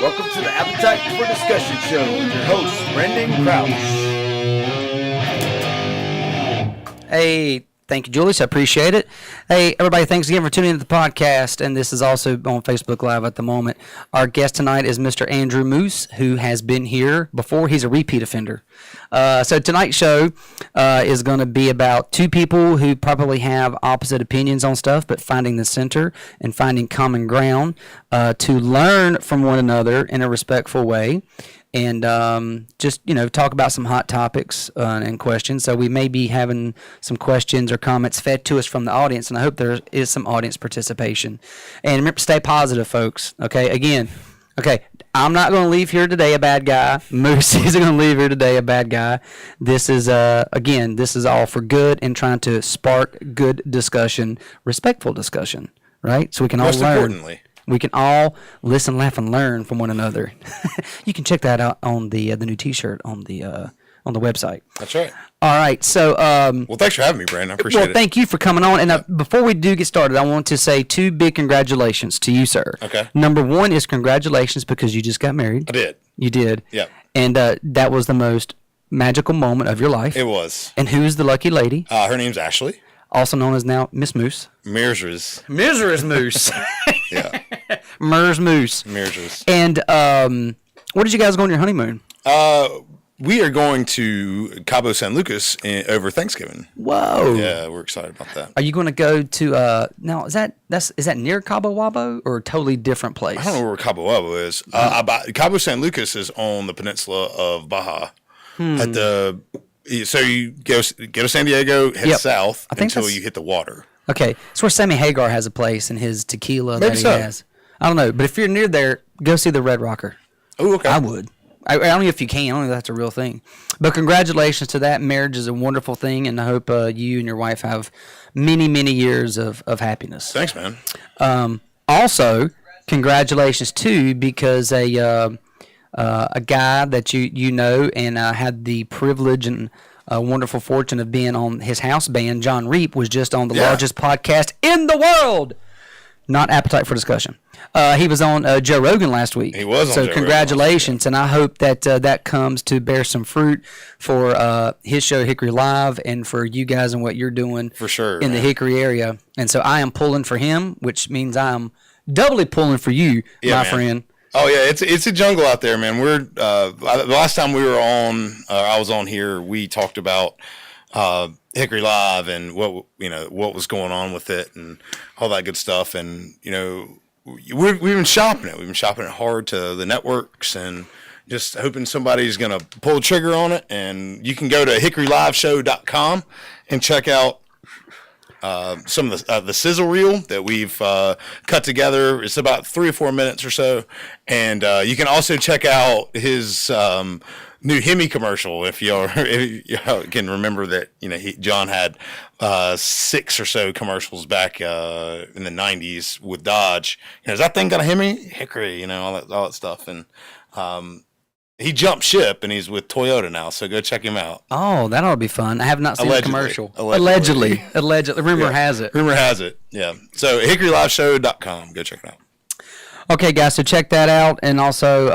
Welcome to the Appetite for Discussion Show with your host, Brendan Crouch. Hey, thank you, Julius. I appreciate it. Hey, everybody, thanks again for tuning into the podcast, and this is also on Facebook Live at the moment. Our guest tonight is Mr. Andrew Moose, who has been here before. He's a repeat offender. So tonight's show is going to be about two people who probably have opposite opinions on stuff, but finding the center and finding common ground to learn from one another in a respectful way. And just, talk about some hot topics and questions. So we may be having some questions or comments fed to us from the audience, and I hope there is some audience participation. And remember, stay positive, folks. Okay, again, I'm not going to leave here today a bad guy. Moose isn't going to leave here today a bad guy. This is, this is all for good and trying to spark good discussion, respectful discussion, right? So we can all learn. Most importantly. We can all listen, laugh, and learn from one another. You can check that out on the new T-shirt on the website. That's right. All right. So, well, thanks for having me, Brandon. I appreciate it. Well, thank you for coming on. And before we do get started, I want to say two big congratulations to you, sir. Okay. Number one is congratulations because you just got married. I did. You did. Yeah. And that was the most magical moment of your life. It was. And who's the lucky lady? Her name's Ashley. Also known as now Miss Moose. Mersers. Moose. Yeah. Moose. Mersers. And where did you guys go on your honeymoon? We are going to Cabo San Lucas over Thanksgiving. Whoa. Yeah, we're excited about that. Are you going to go to now is that near Cabo Wabo or a totally different place? I don't know where Cabo Wabo is. Cabo San Lucas is on the peninsula of Baja. So you go to San Diego, head south until you hit the water. Okay, it's where Sammy Hagar has a place and his tequila Maybe that he has. I don't know, but if you're near there, go see the Red Rocker. Oh, okay. I would. I don't know if you can. I don't know if that's a real thing. But congratulations to that. Marriage is a wonderful thing, and I hope you and your wife have many, many years of happiness. Thanks, man. Also, congratulations, too, because a guy that you know and had the privilege and wonderful fortune of being on his house band, John Reap, was just on the largest podcast in the world. Not Appetite for Discussion. He was on Joe Rogan last week. He was on Joe Rogan. So congratulations, and I hope that that comes to bear some fruit for his show, Hickory Live, and for you guys and what you're doing for sure in the Hickory area. And so I am pulling for him, which means I am doubly pulling for you, my friend. Oh yeah, it's a jungle out there, man. We're the last time we were on, I was on here. We talked about Hickory Live and what was going on with it and all that good stuff. And we've been shopping it. We've been shopping it hard to the networks and just hoping somebody's gonna pull the trigger on it. And you can go to hickoryliveshow.com and check out some of the sizzle reel that we've cut together. It's about 3 or 4 minutes or so, and you can also check out his new Hemi commercial if you can remember that. John had 6 or so commercials back in the 90s with Dodge. Is that thing got a Hemi? Hickory, all that stuff, and he jumped ship and he's with Toyota now, so go check him out. Oh, that ought to be fun. I have not seen the commercial. Allegedly. Rumor has it. Rumor has it, yeah. So hickoryliveshow.com. Go check it out. Okay, guys, so check that out. And also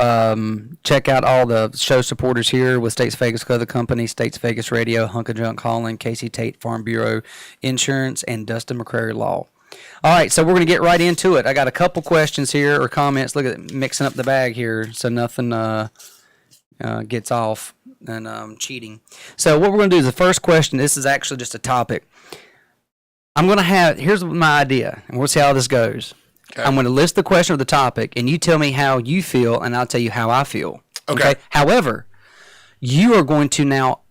check out all the show supporters here with States Vegas Clothing Company, States Vegas Radio, Hunk of Junk Hauling, Kasey.tate Farm Bureau Insurance, and Dustin McCrary Law. All right, so we're going to get right into it. I got a couple questions here or comments. Look at it, mixing up the bag here so nothing gets off and cheating. So what we're going to do is the first question. This is actually just a topic. Here's my idea, and we'll see how this goes. Okay. I'm going to list the question of the topic, and you tell me how you feel, and I'll tell you how I feel. Okay. However, you are going to now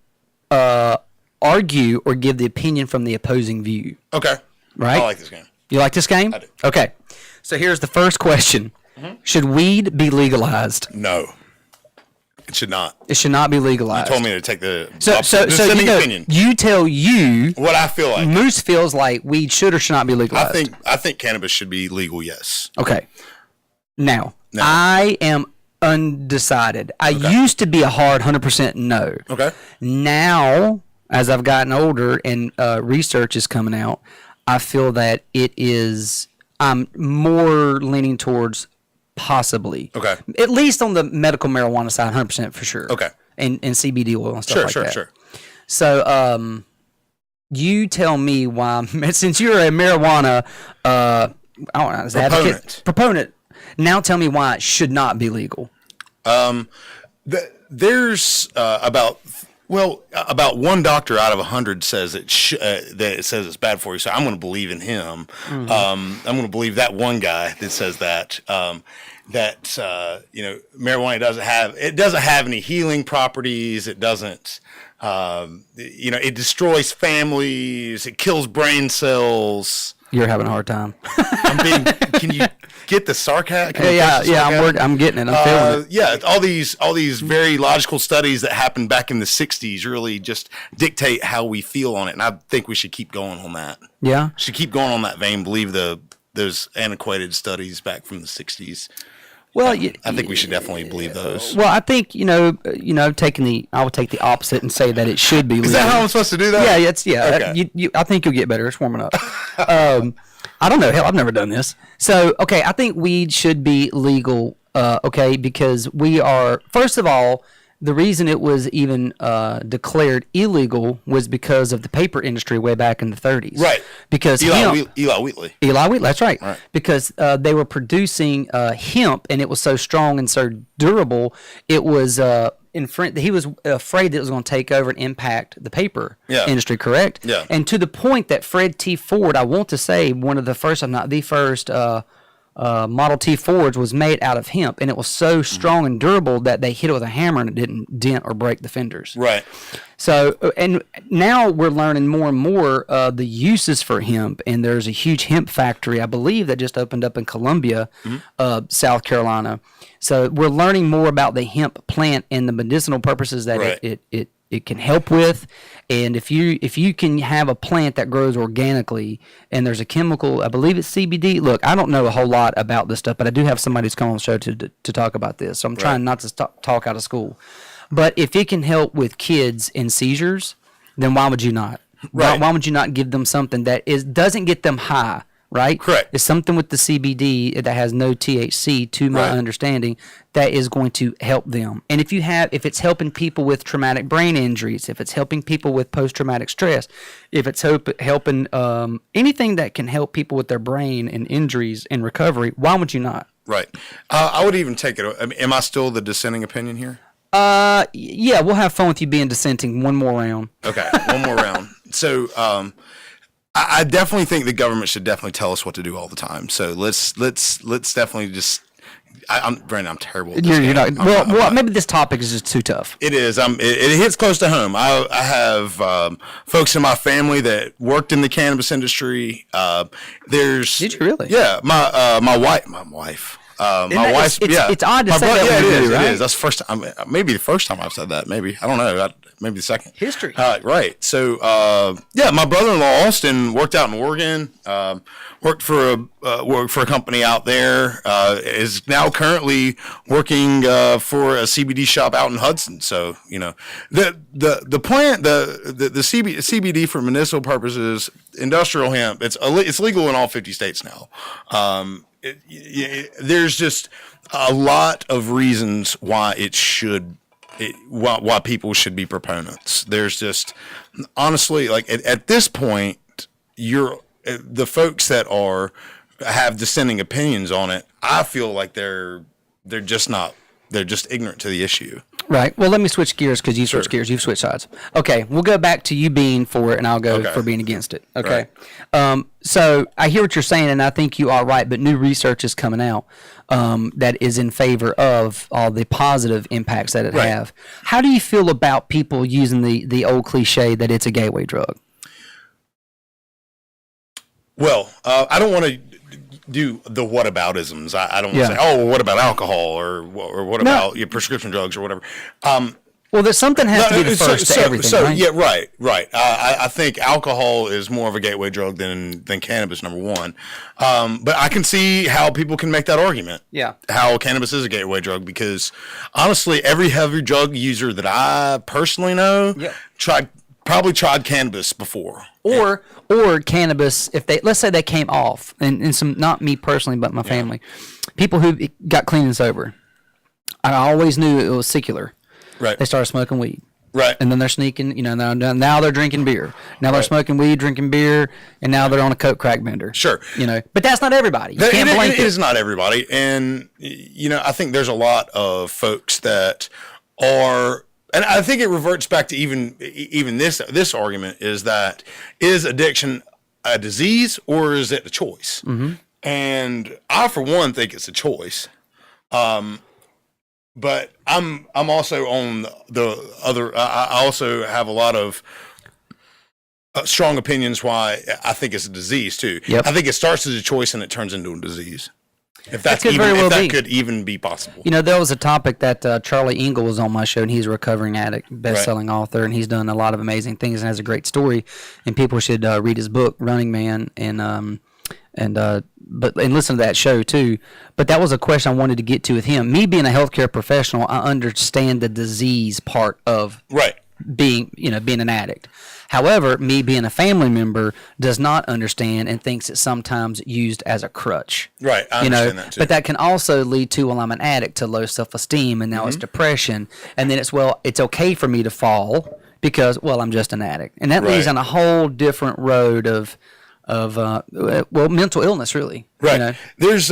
argue or give the opinion from the opposing view. Okay. Right? I like this game. You like this game? I do. Okay. So here's the first question. Mm-hmm. Should weed be legalized? No. It should not. It should not be legalized. You told me to take the opinion. You tell you what I feel like. Moose feels like weed should or should not be legalized. I think cannabis should be legal. Yes. Okay. Now I am undecided. I used to be a hard 100% no. Okay. Now, as I've gotten older and research is coming out, I feel that I'm more leaning towards possibly. Okay. At least on the medical marijuana side, 100% for sure. Okay. And CBD oil and stuff like that. Sure. So, you tell me why, since you're a marijuana proponent, now tell me why it should not be legal. There's about one doctor out of 100 says that it says it's bad for you. So I'm going to believe in him. Mm-hmm. I'm going to believe that one guy that says that marijuana doesn't have any healing properties. It doesn't. It destroys families. It kills brain cells. You're having a hard time. Can you get the sarcasm? I'm getting it. I'm feeling it. Yeah, all these very logical studies that happened back in the 60s really just dictate how we feel on it, and I think we should keep going on that. Yeah, should keep going on that vein. Believe those antiquated studies back from the 60s. Well, I think we should definitely believe those. Well, I think I would take the opposite and say that it should be legal. Is that how I'm supposed to do that? Yeah, Okay. I think you'll get better. It's warming up. I don't know. Hell, I've never done this. So, okay, I think weed should be legal. Because we are, first of all, the reason it was even declared illegal was because of the paper industry way back in the 30s. Right. Because Eli Wheatley. That's right. Because they were producing hemp, and it was so strong and so durable, it was he was afraid that it was going to take over and impact the paper industry, correct? Yeah. And to the point that Fred T. Ford, I want to say one of the first, if not the first, Model T Fords was made out of hemp, and it was so strong and durable that they hit it with a hammer and it didn't dent or break the fenders. Right. So, and now we're learning more and more the uses for hemp, and there's a huge hemp factory, I believe, that just opened up in Columbia, South Carolina. So we're learning more about the hemp plant and the medicinal purposes that it can help with. And if you can have a plant that grows organically and there's a chemical, I believe it's CBD. Look, I don't know a whole lot about this stuff, but I do have somebody who's come on the show to talk about this. So I'm trying not to talk out of school. But if it can help with kids in seizures, then why would you not? Right. Why would you not give them something that doesn't get them high? Right? Correct. It's something with the CBD that has no THC, to my understanding, that is going to help them. And if it's helping people with traumatic brain injuries, if it's helping people with post-traumatic stress, if it's helping anything that can help people with their brain and injuries and recovery, why would you not? Right. I would even take it. I mean, am I still the dissenting opinion here? Yeah, we'll have fun with you being dissenting one more round. Okay, one more round. So, I definitely think the government should definitely tell us what to do all the time. So let's definitely just. Brandon, I'm terrible at this You're not, well, maybe this topic is just too tough. It is. It hits close to home. I have folks in my family that worked in the cannabis industry. Did you really? Yeah, my wife. My wife's. It's odd to say that. Yeah, it is. Right? It is. That's the first time. Maybe the first time I've said that. Maybe I don't know. Maybe the second. History. Right. So my brother-in-law Austin worked out in Oregon. Worked for a company out there. Is now currently working for a CBD shop out in Hudson. So the plant the CBD for medicinal purposes, industrial hemp. It's legal in all 50 states now. There's just a lot of reasons why why people should be proponents. There's just honestly, like at this point, the folks that have dissenting opinions on it. I feel like they're just ignorant to the issue. Right. Well, let me switch gears because you switched gears. You've switched sides. Okay. We'll go back to you being for it, and I'll go for being against it. Okay. Right. So I hear what you're saying, and I think you are right, but new research is coming out that is in favor of all the positive impacts that it have. How do you feel about people using the old cliche that it's a gateway drug? Well, I don't want to do the whataboutisms. I don't want to say, well, what about alcohol or what about your prescription drugs or whatever. Well, there's something has to be the first to everything, right? Yeah, right. I think alcohol is more of a gateway drug than cannabis, number one. But I can see how people can make that argument. Yeah. How cannabis is a gateway drug because, honestly, every heavy drug user that I personally know probably tried cannabis before. Or cannabis, if they, let's say they came off, and some, not me personally, but my family, people who got clean and sober, I always knew it was secular. Right. They started smoking weed. Right. And then they're sneaking, now they're drinking beer. Now they're smoking weed, drinking beer, and now they're on a coke crack bender. Sure. But that's not everybody. You can't blanket. It is not everybody. And, I think there's a lot of folks that are, and I think it reverts back to even this argument is that, is addiction a disease or is it a choice? Mm-hmm. And I, for one, think it's a choice. But I'm also on the other. I also have a lot of strong opinions why I think it's a disease too. Yep. I think it starts as a choice and it turns into a disease. If that could even be possible. There was a topic that Charlie Engle was on my show, and he's a recovering addict, best-selling author, and he's done a lot of amazing things and has a great story. And people should read his book, Running Man, and listen to that show too. But that was a question I wanted to get to with him. Me being a healthcare professional, I understand the disease part of being an addict. However, me being a family member does not understand and thinks it's sometimes used as a crutch. Right, I understand that too. But that can also lead to, well, I'm an addict, to low self-esteem, and now it's depression, and then it's okay for me to fall because, well, I'm just an addict, and that leads on a whole different road of mental illness, really. Right. There's,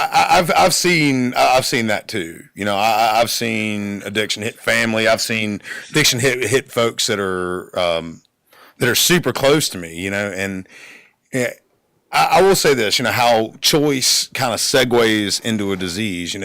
I've seen that too. I've seen addiction hit family. I've seen addiction hit folks that are super close to me. And I will say this. How choice kind of segues into a disease.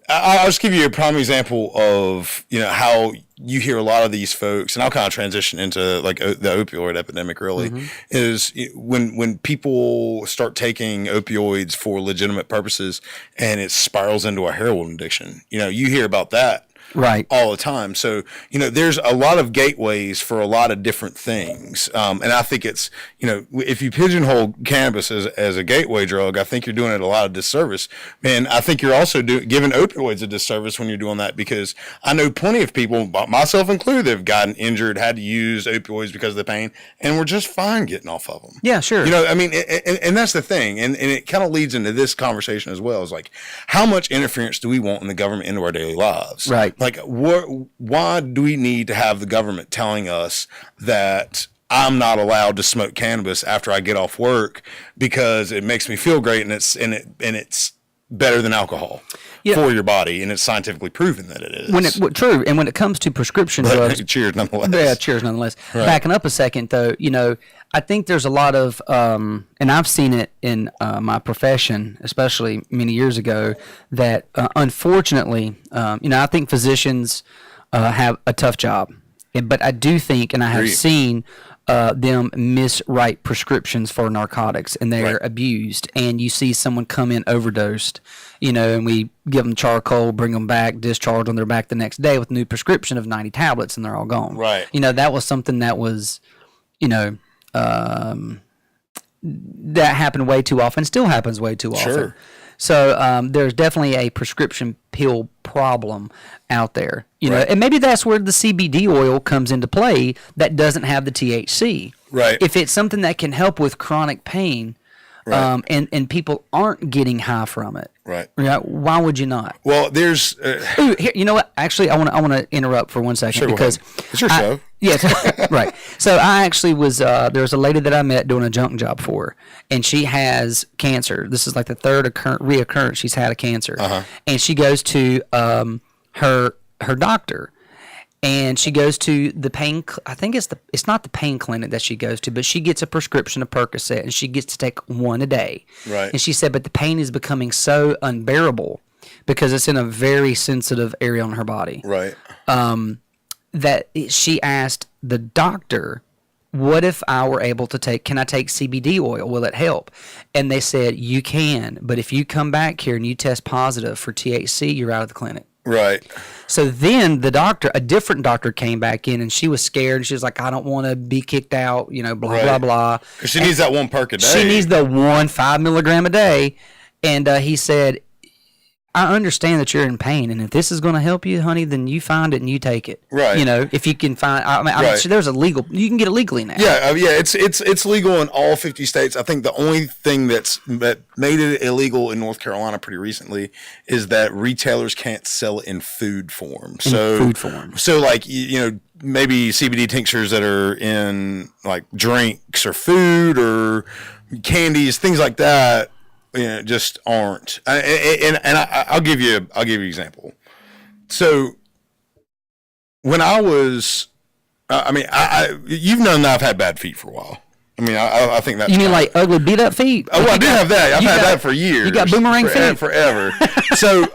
I'll just give you a prime example of how you hear a lot of these folks, and I'll kind of transition into like the opioid epidemic. Really, is when people start taking opioids for legitimate purposes, and it spirals into a heroin addiction. You hear about that. Right. All the time. So, there's a lot of gateways for a lot of different things. And I think it's, if you pigeonhole cannabis as a gateway drug, I think you're doing it a lot of disservice. And I think you're also giving opioids a disservice when you're doing that, because I know plenty of people, myself included, that have gotten injured, had to use opioids because of the pain, and were just fine getting off of them. Yeah, sure. And that's the thing. And it kind of leads into this conversation as well. Is like, how much interference do we want in the government into our daily lives? Right. Like, why do we need to have the government telling us that I'm not allowed to smoke cannabis after I get off work because it makes me feel great and it's better than alcohol for your body, and it's scientifically proven that it is. True, and when it comes to prescription drugs, cheers nonetheless. Yeah, cheers nonetheless. Right. Backing up a second though, I think there's a lot of, and I've seen it in my profession, especially many years ago, that unfortunately, I think physicians have a tough job. But I do think, and I have seen them miswrite prescriptions for narcotics, and they're abused. And you see someone come in overdosed, and we give them charcoal, bring them back, discharge them, they're back the next day with a new prescription of 90 tablets, and they're all gone. Right. That was something that was, that happened way too often, still happens way too often. Sure. So there's definitely a prescription pill problem out there, and maybe that's where the CBD oil comes into play that doesn't have the THC. Right. If it's something that can help with chronic pain, and people aren't getting high from it. Right. Why would you not? Well, there's. Ooh, here, you know what? Actually, I want to interrupt for 1 second because it's your show. Yes, right. So I actually was. There was a lady that I met doing a junk job for her, and she has cancer. This is like the third reoccurrence she's had a cancer, and she goes to her doctor. And she goes to the pain. I think it's not the pain clinic that she goes to, but she gets a prescription of Percocet, and she gets to take one a day. Right. And she said, but the pain is becoming so unbearable because it's in a very sensitive area on her body. Right. That she asked the doctor, "What if I were able to take? Can I take CBD oil? Will it help?" And they said, "You can, but if you come back here and you test positive for THC, you're out of the clinic." Right. So then a different doctor came back in, and she was scared. And she was like, I don't want to be kicked out, blah, blah, blah. Because she needs that one perk a day. She needs the 5 milligram a day. And he said, I understand that you're in pain, and if this is going to help you, honey, then you find it and you take it. Right. You know, if you can find, I'm sure there's you can get it legally now. Yeah, it's legal in all 50 states. I think the only thing that made it illegal in North Carolina pretty recently is that retailers can't sell it in food form. So like, you know, maybe CBD tinctures that are in like drinks or food or candies, things like that, you know, just aren't. I'll give you an example. So when I was, you've known that I've had bad feet for a while. I mean, I think that's. You mean like ugly beat up feet? Oh, well, I do have that. I've had that for years. You got boomerang feet forever. So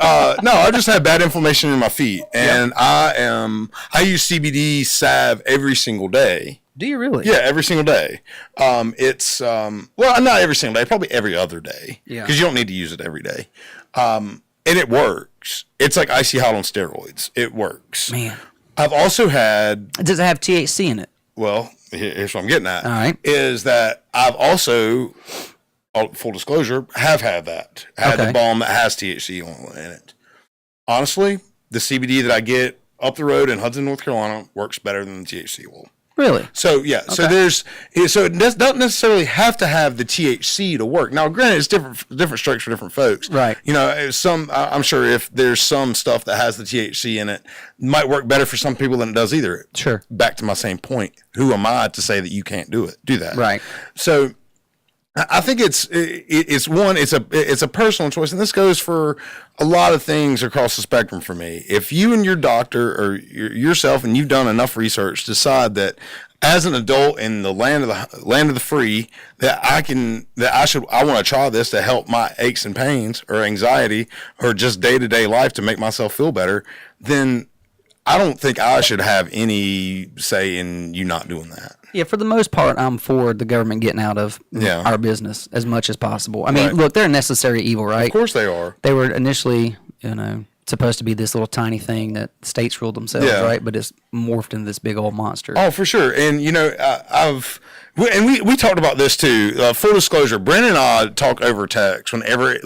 no, I just had bad inflammation in my feet, and I use CBD salve every single day. Do you really? Yeah, every single day. It's well, not every single day, probably every other day. Yeah. Because you don't need to use it every day. And it works. It's like icy hot on steroids. It works. Man. I've also had. Does it have THC in it? Well, here's what I'm getting at. All right. Is that I've also, full disclosure, have had that. I had the balm that has THC in it. Honestly, the CBD that I get up the road in Hudson, North Carolina, works better than the THC will. Really? So yeah, so it doesn't necessarily have to have the THC to work. Now, granted, it's different strokes for different folks. Right. You know, I'm sure if there's some stuff that has the THC in it, might work better for some people than it does either. Sure. Back to my same point. Who am I to say that you can't do that? Right. So I think it's a personal choice, and this goes for a lot of things across the spectrum for me. If you and your doctor or yourself, and you've done enough research, decide that as an adult in the land of the free, that I want to try this to help my aches and pains or anxiety or just day-to-day life to make myself feel better, then I don't think I should have any say in you not doing that. Yeah, for the most part, I'm for the government getting out of our business as much as possible. I mean, look, they're a necessary evil, right? Of course they are. They were initially, supposed to be this little tiny thing that states ruled themselves, right? But it's morphed into this big old monster. Oh, for sure. And, we talked about this too. Full disclosure, Brandon and I talk over text whenever,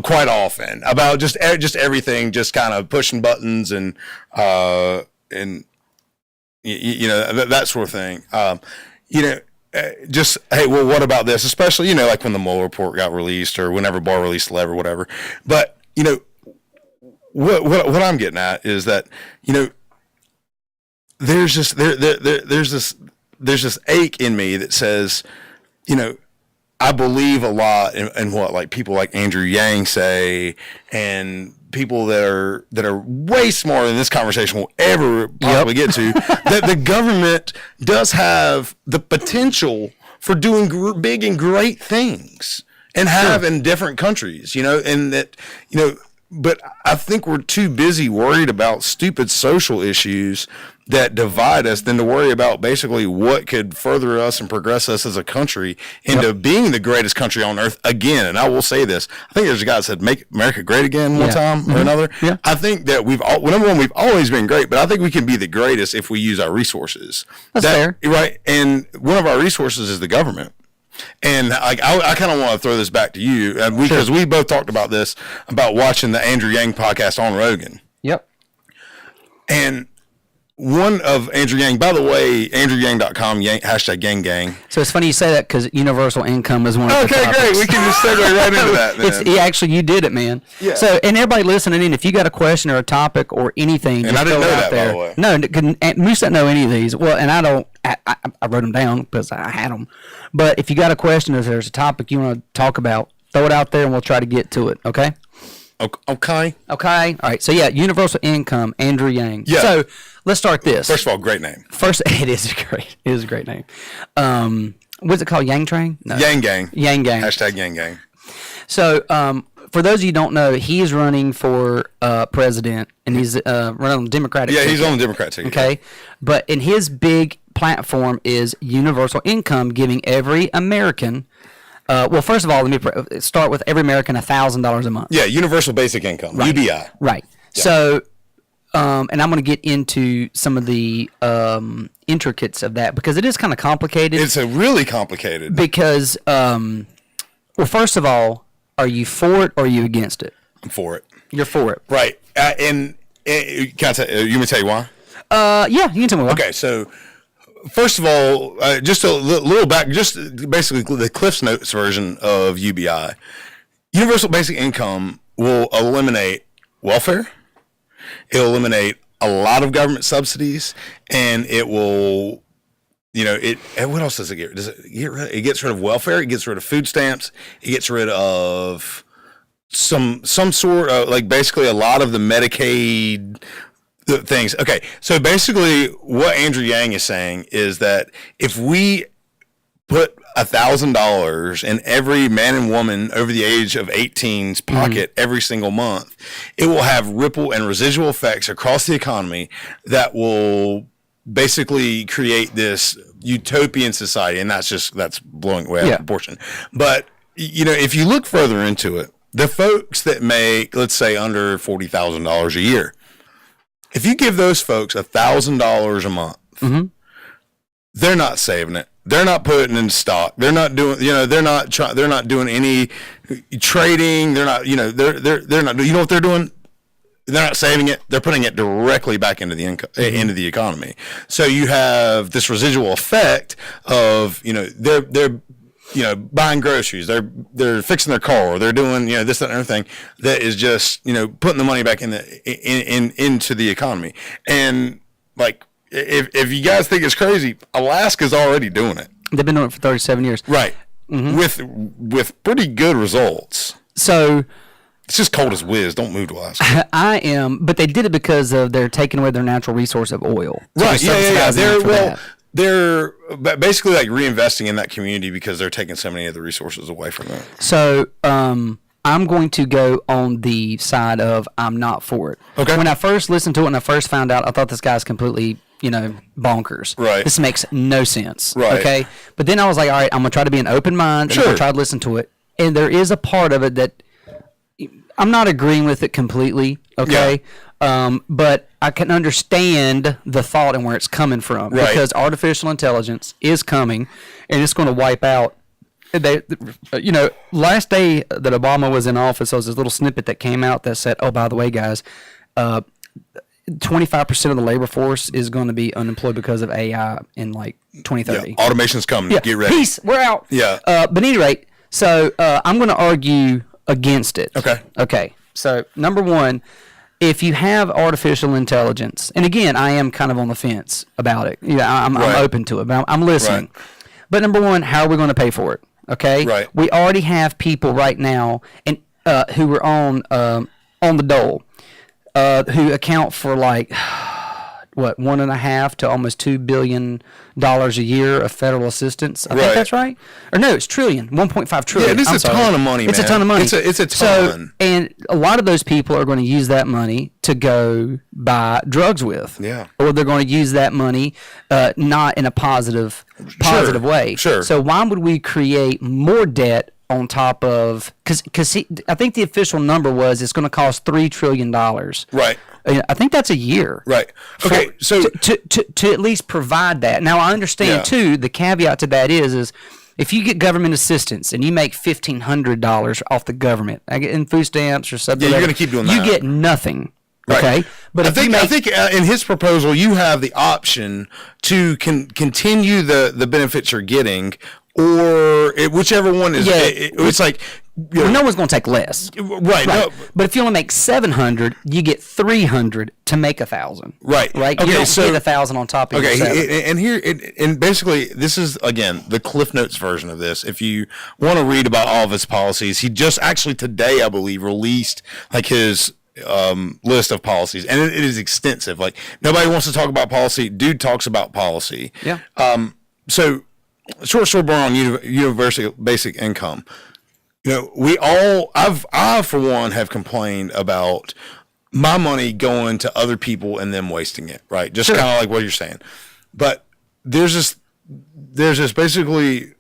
quite often about just everything, just kind of pushing buttons and that sort of thing. Just, hey, well, what about this? Especially, like when the Mueller report got released or whenever Barr released the letter or whatever. But, what I'm getting at is that, there's this ache in me that says, I believe a lot in what like people like Andrew Yang say, and people that are way smarter than this conversation will ever probably get to, that the government does have the potential for doing big and great things and have in different countries, and that, but I think we're too busy worried about stupid social issues that divide us than to worry about basically what could further us and progress us as a country into being the greatest country on earth again. And I will say this, I think there's a guy that said, make America great again one time or another. Yeah. I think that we've always been great, but I think we can be the greatest if we use our resources. That's fair. Right. And one of our resources is the government. And I kind of want to throw this back to you because we both talked about this, about watching the Andrew Yang podcast on Rogan. Yep. And one of Andrew Yang, by the way, AndrewYang.com, #Yang. So it's funny you say that because universal income is one of the topics. Okay, great. We can just segue right into that, man. You did it, man. Yeah. So, and everybody listening in, if you got a question or a topic or anything, and I didn't know that, by the way. No, Moose doesn't know any of these. Well, and I don't. I wrote them down because I had them. But if you got a question, if there's a topic you want to talk about, throw it out there and we'll try to get to it. Okay. Okay. All right. So universal income, Andrew Yang. Yeah. So let's start this. First of all, great name. It is great. It is a great name. What's it called? Yang Train? No. Yang Gang. Yang Gang. #Yang Gang. So for those of you who don't know, he's running for president, and he's running on the Democratic ticket. Yeah, he's on the Democrat ticket. Okay. But in his big platform is universal income, giving every American. Well, first of all, let me start with every American $1,000 a month. Yeah, universal basic income, right. UBI. Right. Yeah. So, and I'm going to get into some of the intricacies of that because it is kind of complicated. It's really complicated. Because, well, first of all, are you for it or are you against it? I'm for it. You're for it. Right. And can I tell you want me to tell you why? Yeah, you can tell me why. Okay, so first of all, just a little back, just basically the Cliff's Notes version of UBI. Universal basic income will eliminate welfare. It'll eliminate a lot of government subsidies, and it will, what else does it get? It gets rid of welfare. It gets rid of food stamps. It gets rid of some sort of, like, basically a lot of the Medicaid things. Okay, so basically what Andrew Yang is saying is that if we put $1,000 in every man and woman over the age of 18's pocket every single month, it will have ripple and residual effects across the economy that will basically create this utopian society. And that's blowing way out of proportion. But, if you look further into it, the folks that make, let's say, under $40,000 a year, if you give those folks $1,000 a month, they're not saving it. They're not putting in stock. They're not doing, they're not doing any trading. They're not, they're not, what they're doing? They're not saving it. They're putting it directly back into the income, into the economy. So you have this residual effect of, they're buying groceries, they're fixing their car, or they're doing, this, that, and everything that is just, putting the money back into the economy. And, like, if you guys think it's crazy, Alaska's already doing it. They've been doing it for 37 years. Right. With pretty good results. So it's just cold as whiz. Don't move to Alaska. but they did it because of they're taking away their natural resource of oil. So right. Yeah. They're basically like reinvesting in that community because they're taking so many of the resources away from them. So, I'm going to go on the side of I'm not for it. Okay. When I first listened to it and I first found out, I thought this guy's completely, bonkers. Right. This makes no sense. Right. Okay. But then I was like, all right, I'm going to try to be an open mind. Sure. I'm going to try to listen to it. And there is a part of it that I'm not agreeing with it completely. Okay. Yeah. But I can understand the thought and where it's coming from. Right. Because artificial intelligence is coming and it's going to wipe out. Last day that Obama was in office, there was this little snippet that came out that said, oh, by the way, guys, 25% of the labor force is going to be unemployed because of AI in like 2030. Yeah, automation's coming. Get ready. Peace. We're out. Yeah. But at any rate, so I'm going to argue against it. Okay. So number one, if you have artificial intelligence, and again, I am kind of on the fence about it. I'm open to it, but I'm listening. Right. But number one, how are we going to pay for it? Okay. Right. We already have people right now and who are on the dole, who account for like $1.5 to almost $2 billion a year of federal assistance. I think that's right. Or no, it's trillion, 1.5 trillion. Yeah, it is a ton of money, man. It's a ton of money. It's a ton. So, and a lot of those people are going to use that money to go buy drugs with. Yeah. Or they're going to use that money not in a positive way. Sure. So why would we create more debt on top of, because I think the official number was it's going to cost $3 trillion. Right. I think that's a year. Right. Okay. So to at least provide that. Now I understand too. The caveat to that is if you get government assistance and you make $1,500 off the government, in food stamps or something, you're going to keep doing that. You get nothing. Right. Okay. But I think in his proposal you have the option to continue the benefits you're getting, or whichever one is. It's like. No one's going to take less. Right. No. But if you only make 700, you get 300 to make 1,000. Right. Right. You don't get 1,000 on top of your 7. And basically, this is again the Cliff Notes version of this. If you want to read about all of his policies, he just actually today, I believe, released like his list of policies, and it is extensive. Like nobody wants to talk about policy. Dude talks about policy. Yeah. So short story on universal basic income. I for one have complained about my money going to other people and them wasting it, right? Just kind of like what you're saying. But there's this basically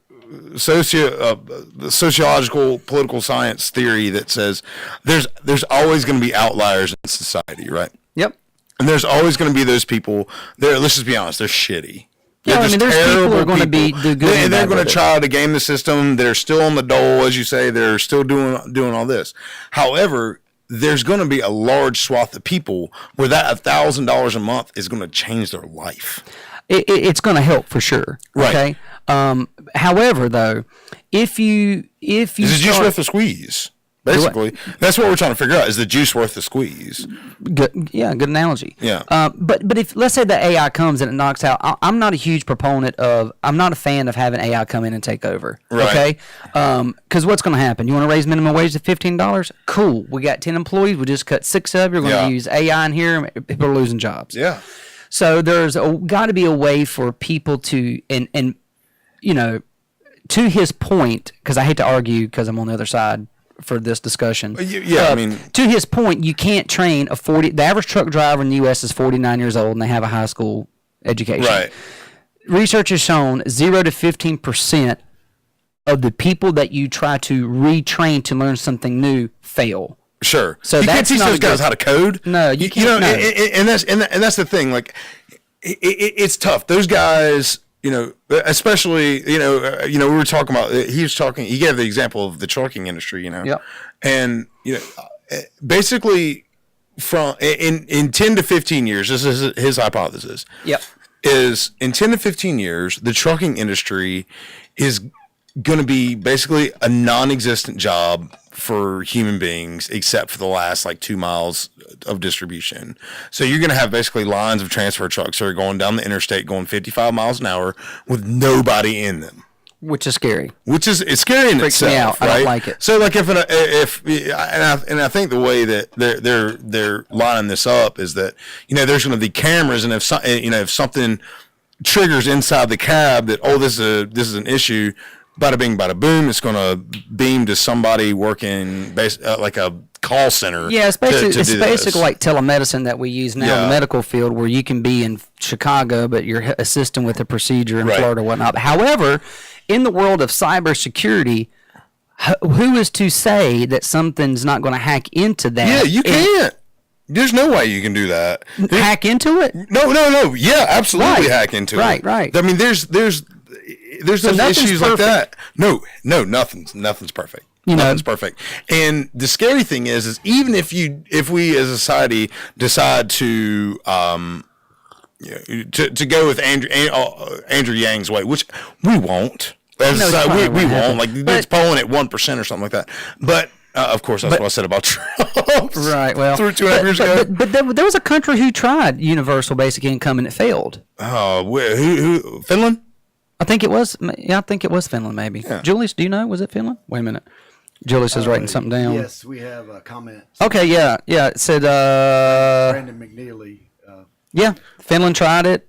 sociological political science theory that says there's always going to be outliers in society, right? Yep. And there's always going to be those people there. Let's just be honest, they're shitty. Yeah, there's people who are going to do good. And they're going to try to game the system. They're still on the dole, as you say. They're still doing all this. However, there's going to be a large swath of people where that $1,000 a month is going to change their life. It's going to help for sure. Right. Okay. However, though, if you is the juice worth the squeeze? Basically, that's what we're trying to figure out. Is the juice worth the squeeze? Good, yeah, good analogy. Yeah. But if let's say the AI comes and it knocks out, I'm not a huge proponent of. I'm not a fan of having AI come in and take over. Right. Okay. Because what's going to happen? You want to raise minimum wage to $15? Cool. We got 10 employees. We just cut 6 of. You're going to use AI in here. People are losing jobs. Yeah. So there's got to be a way for people to and you know, to his point, because I hate to argue because I'm on the other side for this discussion. I mean, to his point, you can't train the average truck driver in the U.S. is 49 years old and they have a high school education. Right. Research has shown 0 to 15% of the people that you try to retrain to learn something new fail. Sure. So you can't that's teach not those guys how to code. No, you can't. You know, no. and that's the thing. Like, it's tough. Those guys, you know, especially, you know, we were talking about. He gave the example of the trucking industry. You know. Yep. And you know, basically, from in 10 to 15 years, this is his hypothesis. Yep. Is in 10 to 15 years, the trucking industry is going to be basically a non-existent job for human beings, except for the last like 2 miles of distribution. So you're going to have basically lines of transfer trucks that are going down the interstate, going 55 miles an hour with nobody in them. Which is scary. It's scary in Freaks itself. me out. Right? I don't like it. So like and I think the way that they're lining this up is that, you know, there's going to be cameras, and if something triggers inside the cab that this is an issue, bada bing, bada boom, it's going to beam to somebody working like a call center. Yeah, it's basically to like telemedicine that we use now in the medical field, where you can be in Chicago, but you're assisting with a procedure in Florida or whatnot. However, in the world of cybersecurity, who is to say that something's not going to hack into that? Yeah, you can't. There's no way you can do that. Hack into it? No. Yeah, absolutely hack into it. Right. I mean, there's those issues like that. No, nothing's perfect. Nothing's perfect. And the scary thing is even if we as a society decide to to go with Andrew Yang's way, which we won't. We won't. Like, it's polling at 1% or something like that. But of course, that's what I said about Trump. Right. Well, 2.5 years ago. But there was a country who tried universal basic income and it failed. Oh, who? Finland? I think it was. Yeah, I think it was Finland. Maybe. Yeah. Julius, do you know? Was it Finland? Wait a minute. Julius is writing something down. Yes, we have a comment. Okay. Yeah. It said. Brandon McNeely. Yeah, Finland tried it.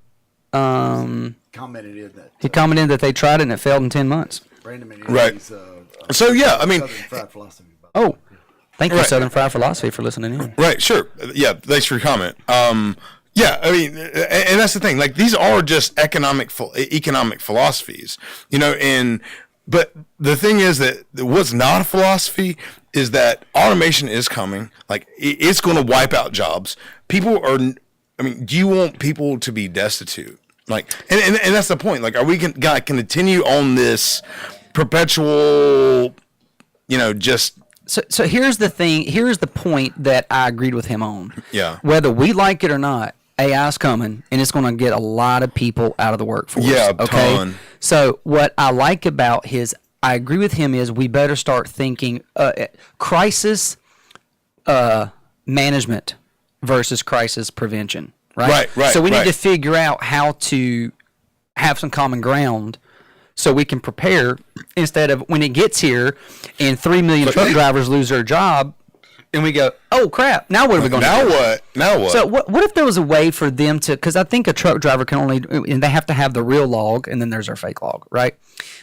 Commented in that. He commented that they tried it and it failed in 10 months. Brandon McNeely. Right. So yeah, I mean. Southern Fried Philosophy. Oh, thank you, Right. Southern Fried Philosophy, for listening in. Right, sure. Yeah, thanks for your comment. Yeah, I mean, and that's the thing. Like, these are just economic philosophies, you know. But the thing is that what's not a philosophy is that automation is coming. Like, it's going to wipe out jobs. People are. I mean, do you want people to be destitute? Like, and that's the point. Like, are we going to continue on this perpetual, you know, just. So here's the thing. Here's the point that I agreed with him on. Yeah. Whether we like it or not, AI's coming, and it's going to get a lot of people out of the workforce. Yeah, okay. ton. So what I like about I agree with him, is we better start thinking crisis management versus crisis prevention. Right. So we need to figure out how to have some common ground, so we can prepare, instead of when it gets here and 3 million truck drivers lose their job and we go, oh crap, now what are we going to do? Now what? So what if there was a way for them to, because I think a truck driver can only, and they have to have the real log, and then there's their fake log, right,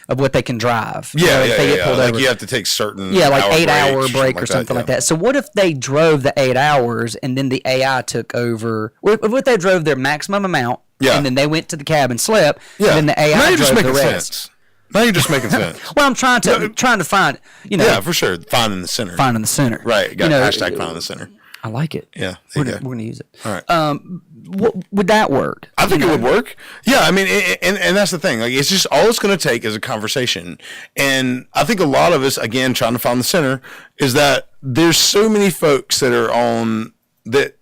of what they can drive. Yeah, if they get pulled like over. you have to take certain like hour 8 hour breaks break or something like that. So what if they drove the 8 hours and then the AI took over? What if they drove their maximum amount and then they went to the cab and slept, and then the AI drove the rest? Sense. Now you're just making sense. Well, I'm trying to find, you know. Yeah, for sure. Finding the center. Finding the center. Right. Got hashtag finding the center. I like it. Yeah, We're gonna use it. All right. Would that work? I think it would work. Yeah, I mean, and that's the thing. Like, it's just all it's going to take is a conversation. And I think a lot of us, again, trying to find the center, is that there's so many folks that are on that.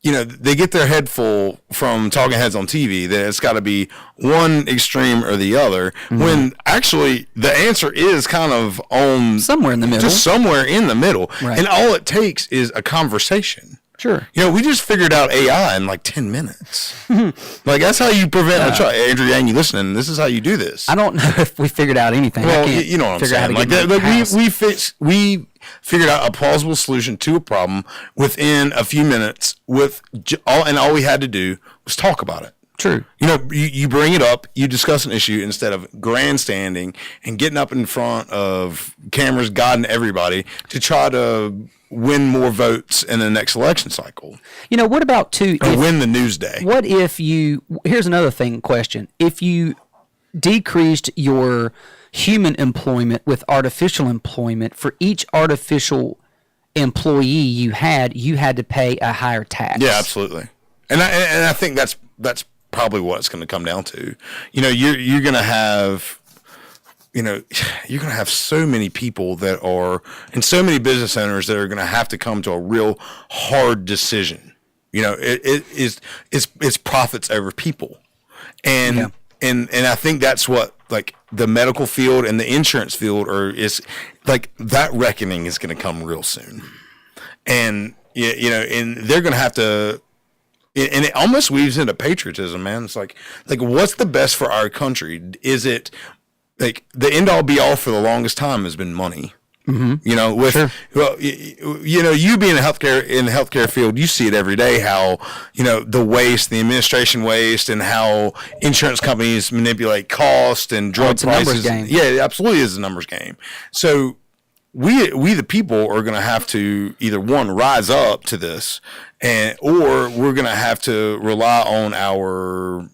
They get their head full from talking heads on TV that it's got to be one extreme or the other, when actually the answer is kind of on somewhere in the middle. Just somewhere in the middle. Right. And all it takes is a conversation. Sure. We just figured out AI in like 10 minutes. Like, that's how you prevent a trial. Andrew Yang, you listening? This is how you do this. I don't know if we figured out anything. Well, I can't you know what I'm figure out saying. how to get We figured out a plausible solution to a problem within a few minutes. All we had to do was talk about it. True. You bring it up, you discuss an issue instead of grandstanding and getting up in front of cameras, guiding everybody to try to win more votes in the next election cycle. What about win the news day? What if here's another question. If you decreased your human employment with artificial employment, for each artificial employee you had to pay a higher tax. Yeah, absolutely. And I think that's probably what it's going to come down to. You're going to have so many people that are, and so many business owners that are going to have to come to a real hard decision. It's profits over people. And I think that's what, like, the medical field and the insurance field is like, that reckoning is going to come real soon. And, and they're going to have to, and it almost weaves into patriotism, man. It's like what's the best for our country? Is it like the end all be all for the longest time has been money? Mm-hmm. Sure. You being in the healthcare field, you see it every day, how, the waste, the administration waste, and how insurance companies manipulate cost and drug prices. Numbers game. Yeah, it absolutely is a numbers game. So we the people are going to have to either, one, rise up to this, or we're going to have to rely on our,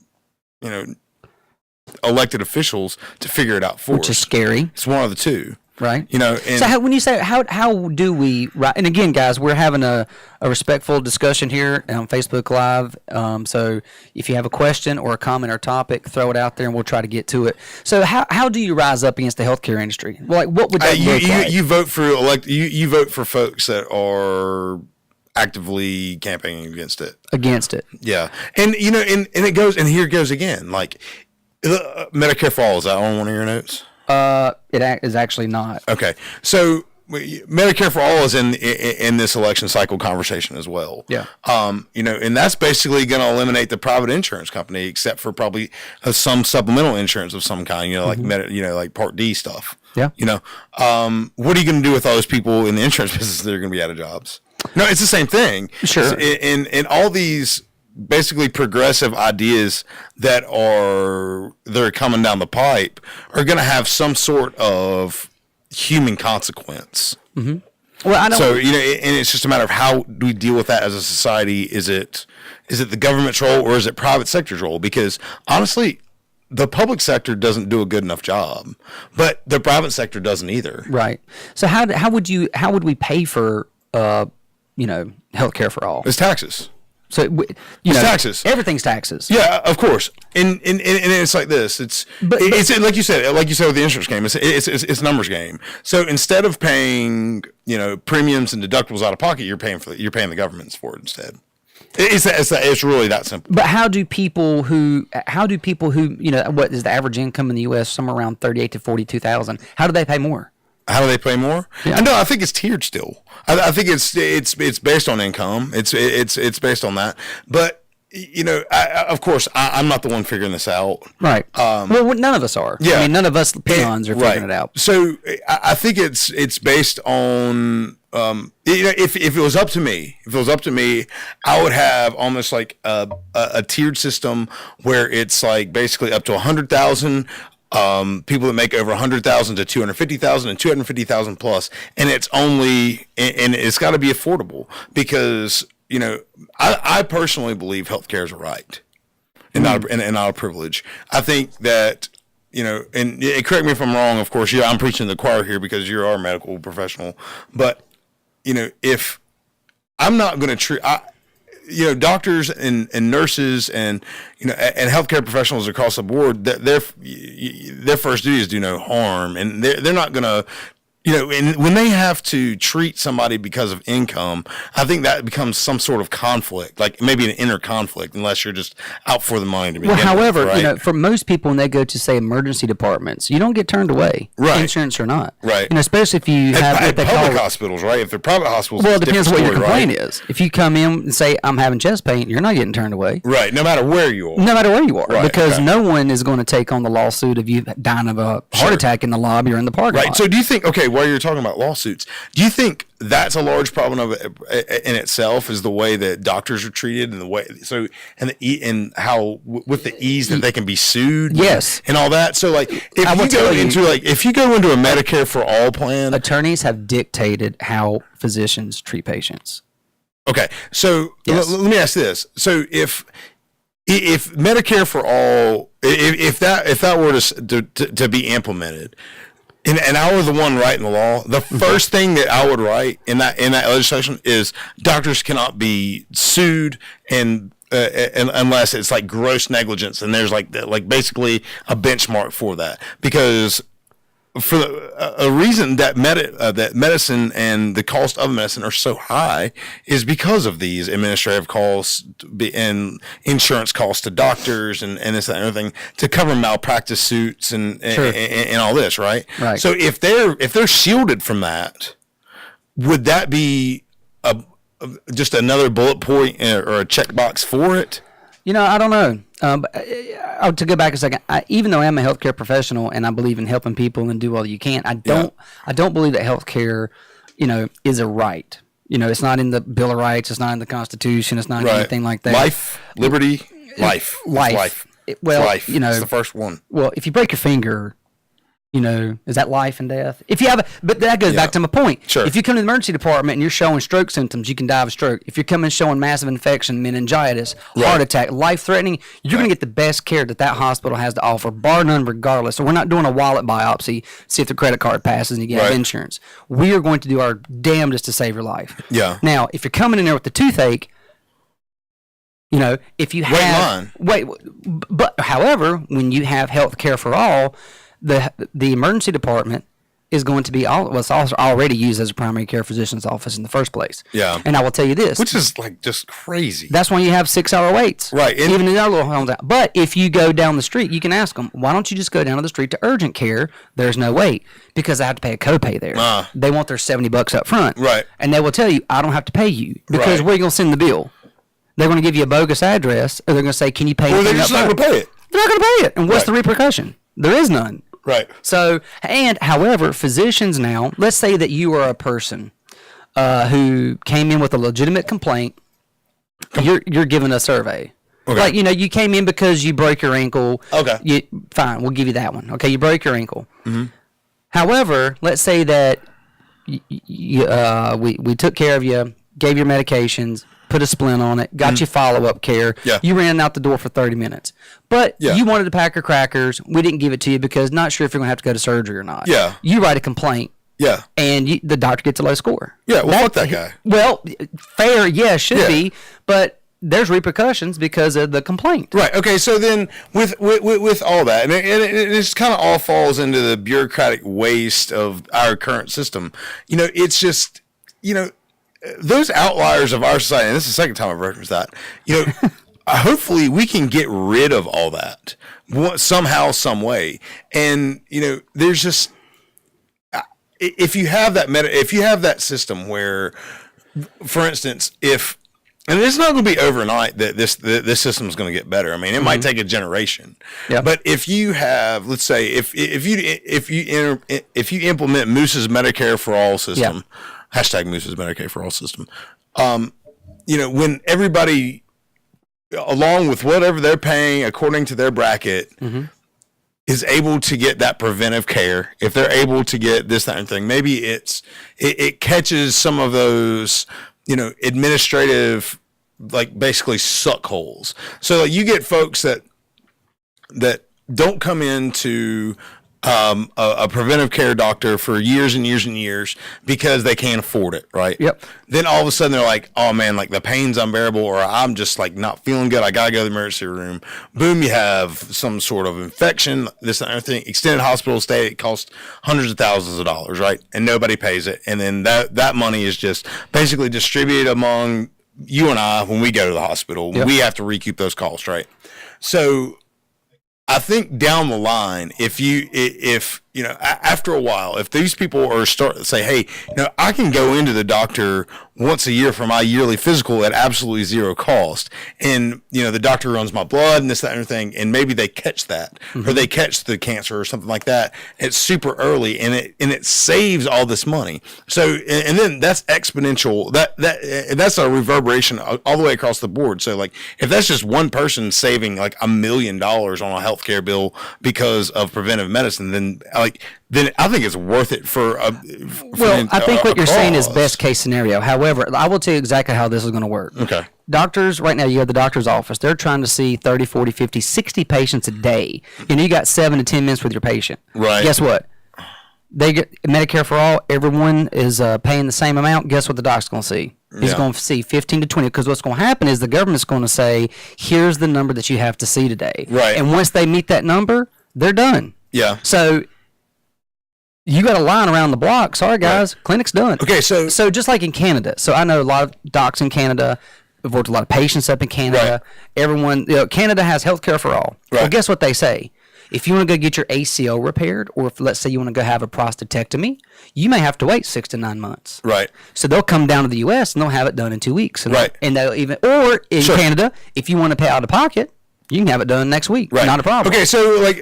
elected officials to figure it out for us. Which is scary. It's one of the two. Right. And so when you say how do we, and again, guys, we're having a respectful discussion here on Facebook Live. So if you have a question or a comment or topic, throw it out there and we'll try to get to it. So how do you rise up against the healthcare industry? Like, what would that look like? You vote for you vote for folks that are actively campaigning against it. Yeah. And and it goes, and here it goes again, like Medicare for All, is that on one of your notes? It is actually not. Okay, so Medicare for All is in this election cycle conversation as well. Yeah. And that's basically going to eliminate the private insurance company, except for probably some supplemental insurance of some kind. Like like Part D stuff. Yeah. What are you going to do with all those people in the insurance business that are going to be out of jobs? No, it's the same thing. Sure. And all these basically progressive ideas that are coming down the pipe are going to have some sort of human consequence. Mm-hmm. Well, I know. So and it's just a matter of how do we deal with that as a society? Is it the government's role or is it private sector's role? Because honestly, the public sector doesn't do a good enough job, but the private sector doesn't either. Right. So how would we pay for healthcare for all? It's taxes. So it's taxes. Everything's taxes. Yeah, of course. And it's like this. It's like you said with the insurance game. It's numbers game. So instead of paying premiums and deductibles out of pocket, you're paying the governments for it instead. It's really that simple. But how do people who what is the average income in the U.S. somewhere around 38 to 42,000? How do they pay more? How do they pay more? Yeah. No, I think it's tiered still. I think it's based on income. It's based on that. But of course, I'm not the one figuring this out. Right. Well, none of us are. Yeah. I mean, none of us peons are figuring it out. So I think it's based on if it was up to me, I would have almost like a tiered system where it's like basically up to 100,000. People that make over 100,000 to 250,000 and 250,000 plus, and it's got to be affordable because I personally believe healthcare is a right and not a privilege. I think that and correct me if I'm wrong. Of course, I'm preaching to the choir here because you're our medical professional, but if I'm not going to treat, doctors and nurses and, and healthcare professionals across the board, their first duty is do no harm. And they're not going to, and when they have to treat somebody because of income, I think that becomes some sort of conflict, like maybe an inner conflict, unless you're just out for the money to begin however, with, right? for most people, when they go to, say, emergency departments, you don't get turned away, right? Insurance or not, right? Especially if you have what they public call hospitals, right? If they're private hospitals, well, it depends what your complaint right? is. If you come in and say, I'm having chest pain, you're not getting turned away, right? No matter where you are, right, because no one is going to take on the lawsuit of you dying of a heart attack in the lobby or in the parking lot. So do you think, while you're talking about lawsuits, do you think that's a large problem of in itself, is the way that doctors are treated and the way and how with the ease that they can be sued, yes, and all that? So like if you go into a Medicare for all plan, attorneys have dictated how physicians treat patients. Okay, so yes. Let me ask this: so if Medicare for all, if that were to be implemented, and I were the one writing the law, the first thing that I would write in that legislation is doctors cannot be sued and unless it's like gross negligence, and there's like basically a benchmark for that, because for a reason that that medicine and the cost of medicine are so high is because of these administrative costs and insurance costs to doctors and this and everything to cover malpractice suits and all this, right? Right. So if they're shielded from that, would that be just another bullet point or a checkbox for it? I don't know. To go back a second, even though I'm a healthcare professional and I believe in helping people and do all you can, I don't believe that healthcare, is a right. It's not in the Bill of Rights. It's not in the Constitution. It's not anything like that. Life, liberty, life. Life. It's life. It's the first one. Well, if you break your finger, is that life and death? But that goes back to my point. Sure. If you come to the emergency department and you're showing stroke symptoms, you can die of a stroke. If you're coming showing massive infection, meningitis, heart attack, life-threatening, you're going to get the best care that hospital has to offer, bar none, regardless. So we're not doing a wallet biopsy, see if the credit card passes and you get insurance. We are going to do our damnedest to save your life. Yeah. Now, if you're coming in there with the toothache, if you have... But however, when you have health care for all, the emergency department is going to be it's also already used as a primary care physician's office in the first place. Yeah. And I will tell you this. Which is like just crazy. That's when you have 6-hour waits. Right. Even in our little homes. But if you go down the street, you can ask them, why don't you just go down to the street to urgent care? There's no wait. Because I have to pay a copay there. They want their $70 up front. Right. And they will tell you, I don't have to pay you. Because where are you going to send the bill? They're going to give you a bogus address, or they're going to say, can you pay Or they're just not going to pay it. They're not going to pay it. And what's the repercussion? There is none. Right. So, however, physicians now, let's say that you are a person who came in with a legitimate complaint. You're given a survey. Okay. Like, you came in because you broke your ankle. Okay. Fine, we'll give you that one. Okay, you broke your ankle. Mm-hmm. However, let's say that we took care of you, gave your medications, put a splint on it, got you follow-up care. Yeah. You ran out the door for 30 minutes. But you wanted a pack of crackers. We didn't give it to you because not sure if you're going to have to go to surgery or not. Yeah. You write a complaint. Yeah. And the doctor gets a low score. Yeah, well, fuck that guy. Well, fair, should be, but there's repercussions because of the complaint. Right. Okay. So then, with all that, and it kind of all falls into the bureaucratic waste of our current system. It's just, those outliers of our society, and this is the second time I've referenced that. Hopefully we can get rid of all that somehow, some way. And there's just if you have that system where, for instance, and it's not going to be overnight that this system is going to get better. I mean, it might take a generation. Yeah. But if you have, let's say, if you implement Moose's Medicare for All system, hashtag Moose's Medicare for All system, when everybody, along with whatever they're paying according to their bracket, is able to get that preventive care, if they're able to get this, that, and thing, maybe it catches some of those, administrative, like basically suck holes. So you get folks that don't come into a preventive care doctor for years and years and years because they can't afford it, right? Yep. Then all of a sudden they're like, oh man, like the pain's unbearable, or I'm just like not feeling good. I gotta go to the emergency room. Boom, you have some sort of infection, this and everything. Extended hospital stay, it costs hundreds of thousands of dollars, right? And nobody pays it. And then that money is just basically distributed among you and I when we go to the hospital. Yep. We have to recoup those costs, right? So I think down the line, if you know, after a while, if these people are start to say, hey, you know, I can go into the doctor once a year for my yearly physical at absolutely zero cost, and you know, the doctor runs my blood and this, that, and everything, and maybe they catch that, or they catch the cancer or something like that. It's super early, and it saves all this money. So, and then that's exponential. That's a reverberation all the way across the board. So, like, if that's just one person saving like $1 million on a healthcare bill because of preventive medicine, then I think it's worth it for I think what you're saying is best case scenario. However, I will tell you exactly how this is going to work. Okay. Doctors, right now, you have the doctor's office. They're trying to see 30, 40, 50, 60 patients a day. You know, you got 7 to 10 minutes with your patient. Right. Guess what? They get Medicare for all. Everyone is paying the same amount. Guess what the doc's going to see? He's going to see 15 to 20, because what's going to happen is the government's going to say, here's the number that you have to see today. Right. And once they meet that number, they're done. Yeah. So you got a line around the block. Sorry, guys. Right. Clinic's done. Okay, so just like in Canada. So I know a lot of docs in Canada. I've worked with a lot of patients up in Canada. Right. Everyone, you know, Canada has healthcare for all. Right. Well, guess what they say? If you want to go get your ACL repaired, or if, let's say, you want to go have a prostatectomy, you may have to wait 6 to 9 months. Right. So they'll come down to the U.S. and they'll have it done in 2 weeks. And right. And they'll even, or in Canada, if you want to pay out of pocket, you can have it done next week. Right. Not a problem. Okay, so like,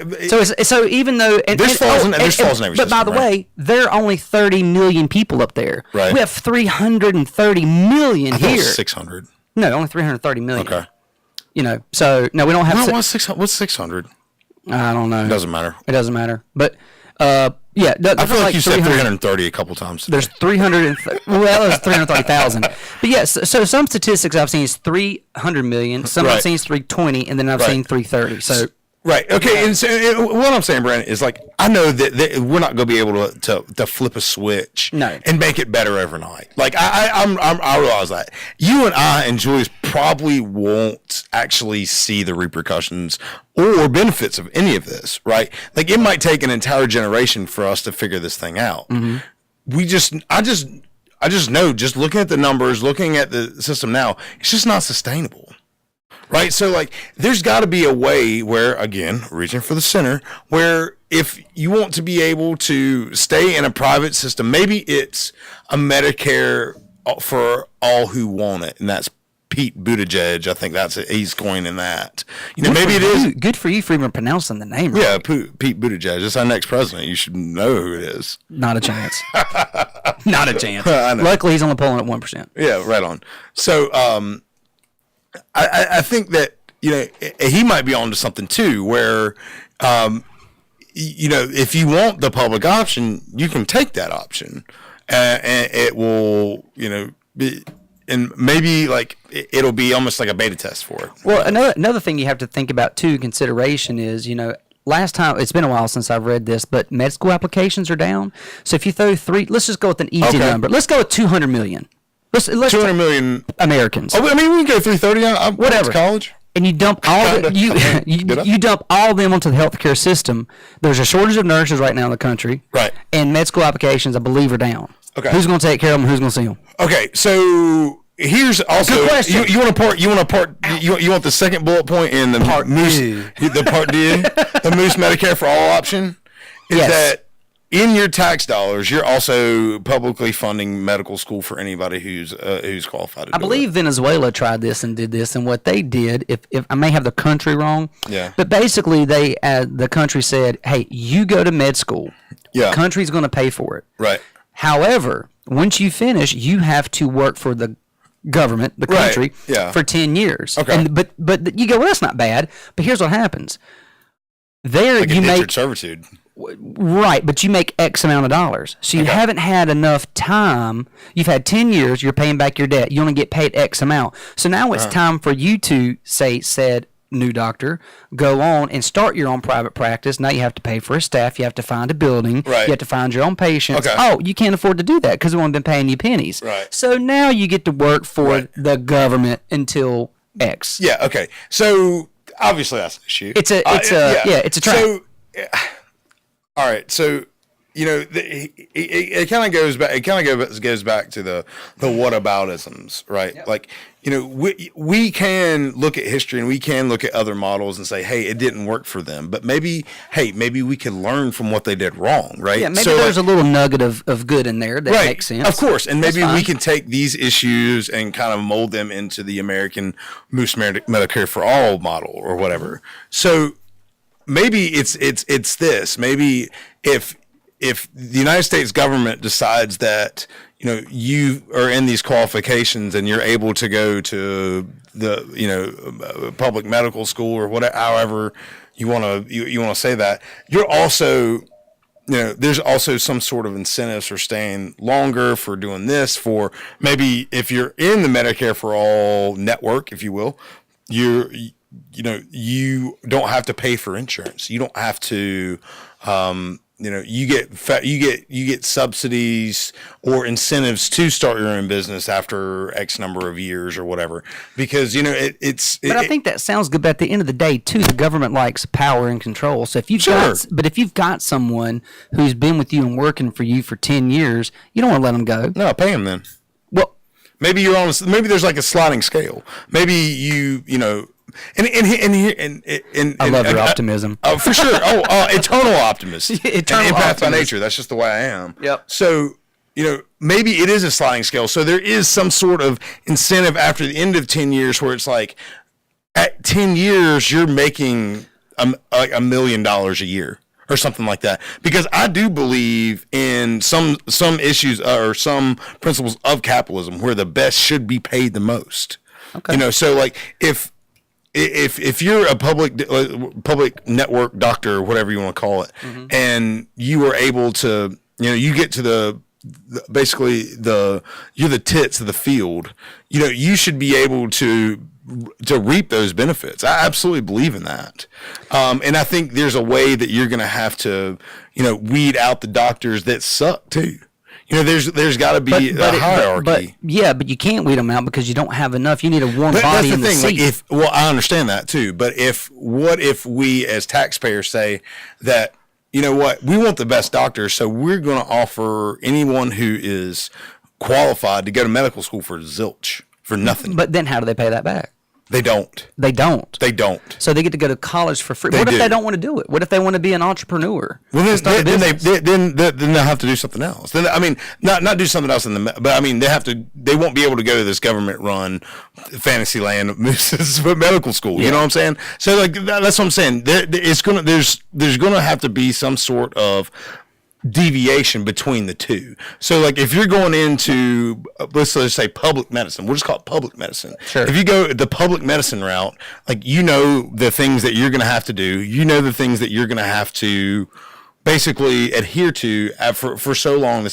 so even though this falls in every system, but by the way, there are only 30 million people up there. Right. We have 330 million here. 600. No, only 330 million. Okay. You know, so no, we don't have. What's 600? I don't know. It doesn't matter. It doesn't matter. But yeah, I feel like you said 330 a couple times today. There's 330,000. But yes, so some statistics I've seen is 300 million. Some I've seen is 320, and then I've seen 330. So. Right. Okay. And so what I'm saying, Brandon, is like, I know that we're not going to be able to flip a switch and make it better overnight. Like I realize that you and I and Julius probably won't actually see the repercussions or benefits of any of this. Right. Like, it might take an entire generation for us to figure this thing out. Mm-hmm. I just know, just looking at the numbers, looking at the system now, it's just not sustainable. Right. So, like, there's got to be a way where, again, reaching for the center, where if you want to be able to stay in a private system, maybe it's a Medicare for all who want it. And that's Pete Buttigieg. I think he's coining that. You know, maybe it is. Good for you for even pronouncing the name right. Yeah, Pete Buttigieg. It's our next president. You should know who it is. Not a chance. Not a chance. Luckily, he's only polling at 1%. Yeah, right on. So, I think that, you know, he might be onto something too, where, you know, if you want the public option, you can take that option, and it will, you know, and maybe like it'll be almost like a beta test for it. Well, another thing you have to think about too, consideration is, you know, last time, it's been a while since I've read this, but med school applications are down. So if you throw let's just go with an easy number. Let's go with 200 million. Let's 200 million Americans. Oh, I mean, we can go 330. Whatever. College. And you dump all you dump all of them onto the healthcare system. There's a shortage of nurses right now in the country. Right. And med school applications, I believe, are down. Okay. Who's going to take care of them? Who's going to see them? Okay. So here's also good question. You want the second bullet point in the part Moose, D. The part D, the Moose Medicare for all option is that in your tax dollars, you're also publicly funding medical school for anybody who's qualified to do it. I believe Venezuela tried this and did this, and what they did, if I may have the country wrong, but basically the country said, hey, you go to med school. Yeah. The country's going to pay for it. Right. However, once you finish, you have to work for the government, the country, for 10 years. Okay. But you go, well, that's not bad. But here's what happens. There like you make servitude. Right, but you make X amount of dollars. So you haven't had enough time. You've had 10 years, you're paying back your debt. You only get paid X amount. So now it's time for you to new doctor, go on and start your own private practice. Now you have to pay for a staff. You have to find a building. Right. You have to find your own patients. Okay. Oh, you can't afford to do that because we've been paying you pennies. Right. So now you get to work for Right. the government until X. Yeah. Okay. So obviously that's an issue. It's a trap. So, all right. So, it kind of goes back. It kind of goes back to the whataboutisms, right? Yep. Like, we can look at history and we can look at other models and say, hey, it didn't work for them, but maybe we can learn from what they did wrong, right? Yeah, maybe there's a little nugget of good in there that makes sense. Of course, and maybe we can take these issues and kind of mold them into the American Moose Medicare for All model or whatever. So maybe it's this. Maybe if the United States government decides that you are in these qualifications and you're able to go to the public medical school or whatever, however you want to say that, you're also there's also some sort of incentives for staying longer, for doing this, for maybe if you're in the Medicare for All network, if you will, you don't have to pay for insurance. You don't have to. You get subsidies or incentives to start your own business after X number of years or whatever, because But I think that sounds good. But at the end of the day, too, the government likes power and control. So if you've got someone who's been with you and working for you for 10 years, you don't want to let them go. No, pay them then. Well, maybe maybe there's like a sliding scale. Maybe And I love your optimism. For sure. Eternal optimist. Eternal empath by optimist. nature. That's just the way I am. Yep. So, maybe it is a sliding scale. So there is some sort of incentive after the end of 10 years where it's like, at 10 years, you're making like $1 million a year or something like that. Because I do believe in some issues or some principles of capitalism where the best should be paid the most. Okay. So like if you're a public network doctor, or whatever you want to call it, mm-hmm. and you are able to, you get to you're the tits of the field, you should be able to reap those benefits. I absolutely believe in that. And I think there's a way that you're going to have to, weed out the doctors that suck too. There's got to be a hierarchy. But you can't weed them out because you don't have enough. You need a warm body in the seat. Like I understand that too. But what if we as taxpayers say that, we want the best doctors, so we're going to offer anyone who is qualified to go to medical school for zilch, for nothing. But then how do they pay that back? They don't. They don't. They don't. So they get to go to college for free. What if they don't want to do it? What if they want to be an entrepreneur? Well, then they'll have to do something else. Then not do something else they won't be able to go to this government-run Fantasyland medical school. You know what I'm saying? So like that's what I'm saying. There's gonna have to be some sort of deviation between the two. So like if you're going into let's say public medicine, we'll just call it public medicine. Sure. If you go the public medicine route, like the things that you're going to have to do, the things that you're going to have to basically adhere to for so long.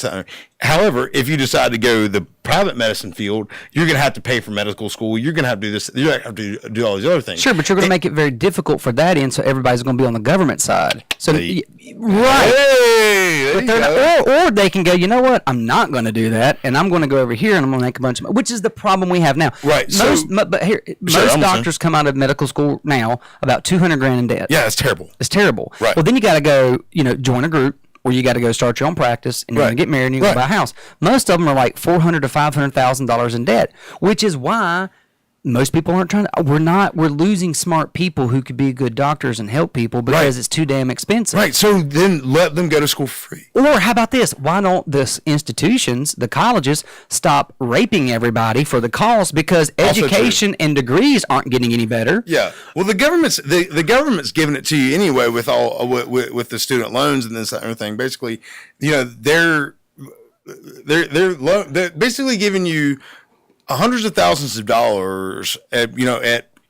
However, if you decide to go the private medicine field, you're going to have to pay for medical school. You're going to have to do this. You're going to have to do all these other things. Sure, but you're going to make it very difficult for that end, so everybody's going to be on the government side. So, right. Hey, or they can go, you know what? I'm not going to do that, and I'm going to go over here, and I'm going to make a bunch of money, which is the problem we have now. Right. Most doctors come out of medical school now about $200,000 in debt. Yeah, it's terrible. It's terrible. Right. Well, then you got to go, join a group. Or you got to go start your own practice, and you're going to get married, and you're going to buy a house. Most of them are like $400,000 to $500,000 in debt, which is why most people aren't trying to. We're losing smart people who could be good doctors and help people because it's too damn expensive. Right. So then let them go to school for free. Or how about this? Why don't the institutions, the colleges, stop raping everybody for the cause because education and degrees aren't getting any better? Yeah. Well, the government's giving it to you anyway with all with the student loans and this and everything. Basically, they're basically giving you hundreds of thousands of dollars at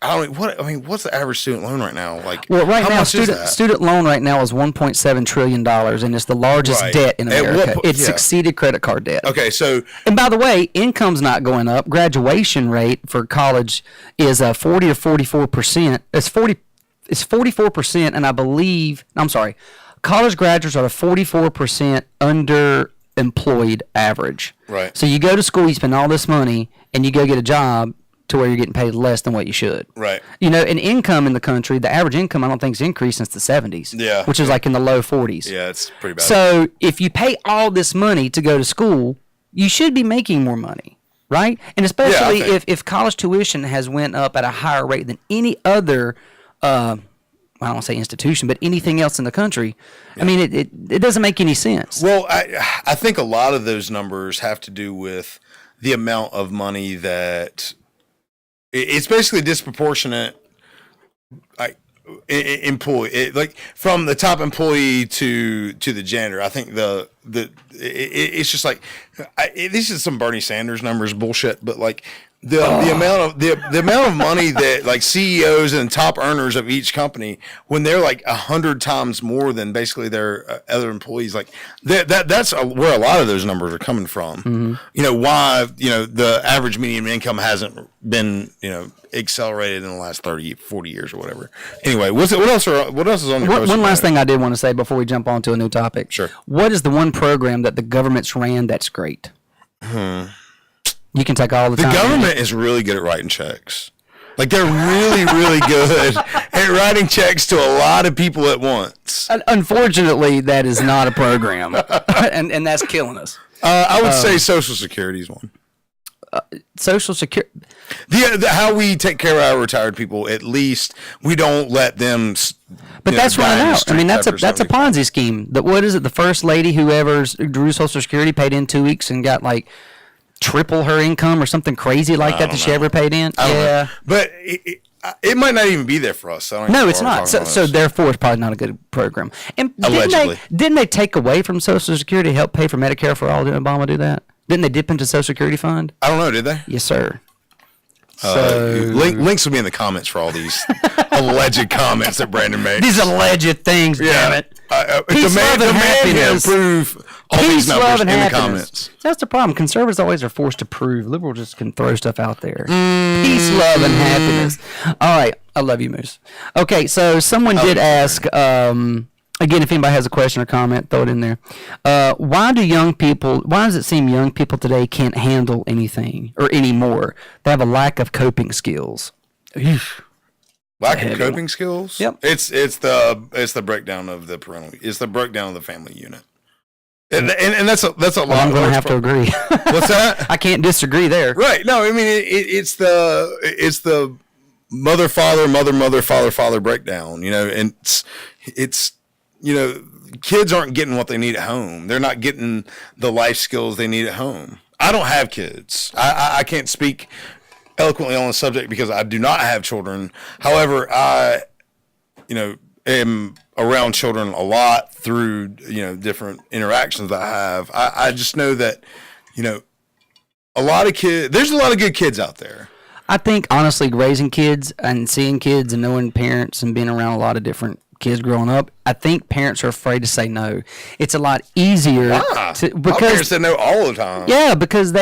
what's the average student loan right now? Like, Well, right how now, much is that? student loan right now is $1.7 trillion, and it's the largest Right. debt in At what America. po- It's yeah. succeeded credit card debt. Okay, so And by the way, income's not going up. Graduation rate for college is 40 or 44%. It's 44%, and I believe college graduates are 44% underemployed average. Right. So you go to school, you spend all this money, and you go get a job to where you're getting paid less than what you should. Right. And income in the country, the average income, I don't think has increased since the 70s. Yeah. Which is like in the low 40s. yeah, it's pretty bad. So if you pay all this money to go to school, you should be making more money, right? And especially Yeah, I think- if college tuition has went up at a higher rate than any other, I don't want to say institution, but anything else in the country. I mean, it doesn't make any sense. Well, I think a lot of those numbers have to do with the amount of money that it's basically disproportionate. Like from the top employee to the janitor. I think it's just like this is some Bernie Sanders numbers bullshit, but like the amount of money that like CEOs and top earners of each company, when they're like 100 times more than basically their other employees, like that's where a lot of those numbers are coming from. Mm-hmm. Why the average median income hasn't been accelerated in the last 30, 40 years or whatever. Anyway, what else is on your post? One last thing I did want to say before we jump on to a new topic. Sure. What is the one program that the government's ran that's great? You can take all the The time. government is really good at writing checks. Like they're really, really good at writing checks to a lot of people at once. Unfortunately, that is not a program, and that's killing us. I would say Social Security is one. Social Security. How we take care of our retired people, at least we don't let them. But that's die in running the out. I street mean, that's a after Ponzi scheme. What is it? The first lady who ever drew Social Security paid in 2 weeks and got like triple her income or something crazy like that she ever paid in. I don't know. Yeah. But it might not even be there for us. So I don't No, even it's know why we're not. talking So about this. therefore, it's probably not a good program. And Allegedly. didn't they take away from Social Security to help pay for Medicare for all? Didn't Obama do that? Didn't they dip into Social Security fund? I don't know. Did they? Yes, sir. Links will be in the comments for all these alleged comments that Brandon made. These alleged things, damn it. Peace, love, and the man can happiness. improve all these Peace, numbers love, and in the happiness. comments. That's the problem. Conservatives always are forced to prove. Liberals just can throw stuff out there. Peace, love, and happiness. All right. I love you, Moose. Okay, so someone did ask, again, if anybody has a question or comment, throw it in there. Why does it seem young people today can't handle anything or anymore? They have a lack of coping skills. Lack of coping skills. Yep. It's the breakdown of the parental. It's the breakdown of the family unit. And that's a lot. I'm going to have to agree. What's that? I can't disagree there. Right. No, I mean it's the mother father breakdown. And it's kids aren't getting what they need at home. They're not getting the life skills they need at home. I don't have kids. I can't speak eloquently on the subject because I do not have children. However, I am around children a lot through different interactions that I have. I just know that a lot of kids. There's a lot of good kids out there. I think honestly, raising kids and seeing kids and knowing parents and being around a lot of different kids growing up, I think parents are afraid to say no. It's a lot easier My parents said no all the time. Yeah, because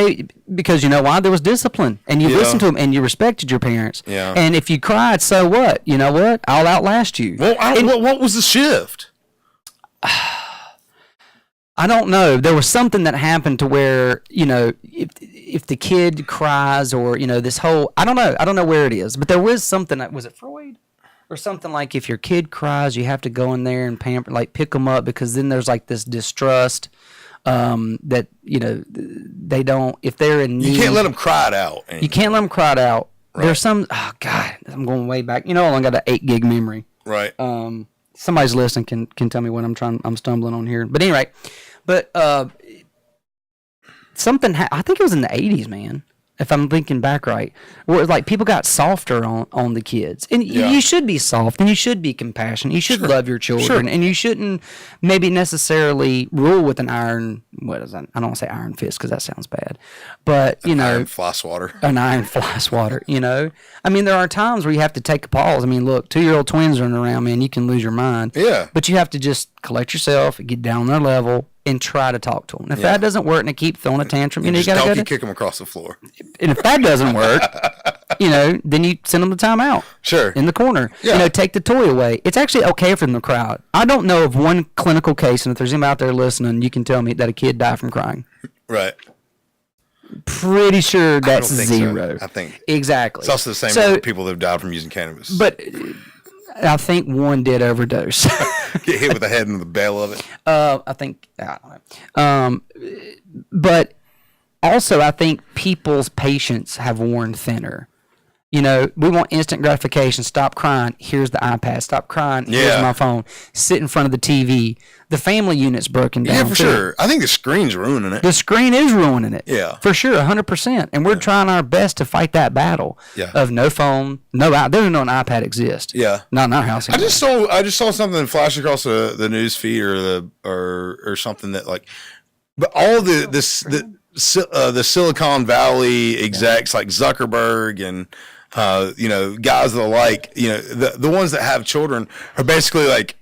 you know why? There was discipline, and you listened to them, and you respected your parents. Yeah. And if you cried, so what? You know what? I'll outlast you. Well, what was the shift? I don't know. There was something that happened to where, if the kid cries or, this whole, I don't know where it is, but there was something was it Freud? Or something like if your kid cries, you have to go in there and pamper, like pick them up, because then there's like this distrust that they don't, if they're in need. You can't let them cry it out. You can't let them cry it out. Right. There's some. Oh God, I'm going way back. I only got an 8 gig memory. Right. Somebody's listening can tell me what I'm stumbling on here. But anyway, something. I think it was in the 80s, man. if I'm thinking back right, where like people got softer on the kids, and you should be soft and you should be compassionate. You should love your children, and you shouldn't maybe necessarily rule with an iron. What is that? I don't want to say iron fist because that sounds bad, but you know, Iron fly swatter. An iron fly swatter. You know, I mean, there are times where you have to take a pause. I mean, look, 2-year-old twins running around, man, you can lose your mind. Yeah, but you have to just collect yourself, get down their level, and try to talk to them. If that doesn't work and they keep throwing a tantrum, you know, you got to go kick them across the floor. And if that doesn't work, you know, then you send them to timeout. Sure. In the corner. Yeah. You know, take the toy away. It's actually okay for them to cry. I don't know of one clinical case, and if there's anybody out there listening, you can tell me that a kid died from crying. Right. Pretty sure that's think zero. so. I think. Exactly. It's also the same with people that have died from using cannabis. But I think one did overdose. Get hit with the head and the bale of it. I think, I don't know. But also, I think people's patience have worn thinner. You know, we want instant gratification. Stop crying. Here's the iPad. Stop crying. Here's my phone. Sit in front of the TV. The family unit's broken down. Yeah, for sure. I think the screen's ruining it. The screen is ruining it. Yeah. For sure, 100%. And we're trying our best to fight that battle of no phone, no iPad. There doesn't know an iPad exists. Yeah. Not in our house anymore. I just saw something flash across the news feed or something that like, but all the Silicon Valley execs like Zuckerberg and you know, guys that are like, you know, the ones that have children are basically like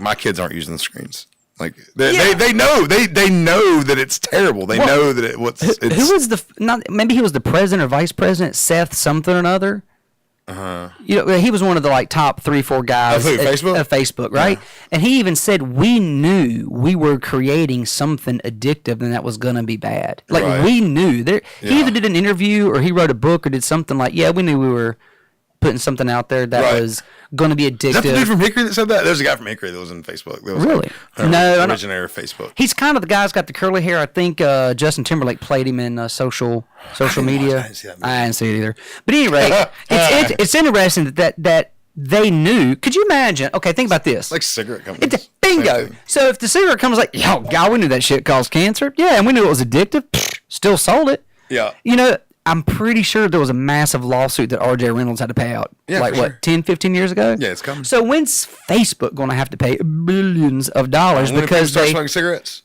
my kids aren't using the screens. Like they know that it's terrible. They know that who was maybe he was the president or vice president, Seth something or another. You know, he was one of the like top 3-4 guys of Facebook, right? Yeah. And he even said we knew we were creating something addictive and that was going to be bad. Like we knew there. He either did an interview or he wrote a book or did something like, we knew we were putting something out there that was going to be addictive. Is that the dude from Hickory that said that? There's a guy from Hickory that was in Facebook. That was really? No, originator of Facebook. He's kind of the guy who's got the curly hair. I think Justin Timberlake played him in social media. I didn't see it either. But anyway, it's interesting that they knew. Could you imagine? Okay, think about this. Like cigarette companies. Bingo. So if the cigarette company's like, yo, God, we knew that shit caused cancer. Yeah, and we knew it was addictive. Still sold it. Yeah. You know, I'm pretty sure there was a massive lawsuit that R.J. Reynolds had to pay out. Yeah, like, what, 10, 15 years ago? Yeah, it's coming. So when's Facebook going to have to pay billions of dollars because they start smoking cigarettes?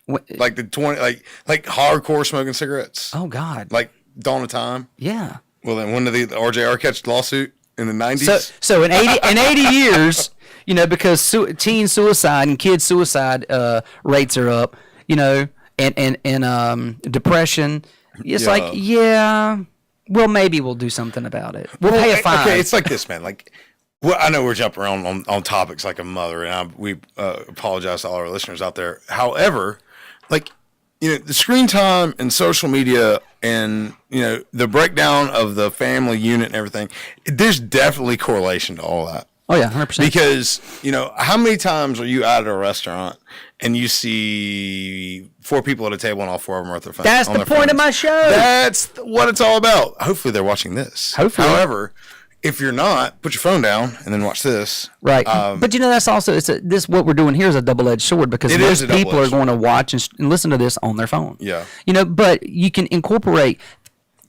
Like the 20, like hardcore smoking cigarettes. Oh, God. Like dawn of time? Yeah. Well, then when did the RJR catch lawsuit? In the 90s? So in 80 years, you know, because teen suicide and kid suicide rates are up, you know, and depression. It's well, maybe we'll do something about it. We'll pay a fine. Okay, it's like this, man. Like, well, I know we're jumping around on topics like a mother, and we apologize to all our listeners out there. However, like, you know, the screen time and social media and, you know, the breakdown of the family unit and everything, there's definitely correlation to all that. Oh, yeah, 100%. Because, you know, how many times are you out at a restaurant and you see 4 people at a table and all 4 of them are at their phone? That's the point of my show. That's what it's all about. Hopefully they're watching this. Hopefully. However, if you're not, put your phone down and then watch this. Right. But, you know, that's also, what we're doing here is a double-edged sword because most people are going to watch and listen to this on their phone. Yeah. You know, but you can incorporate.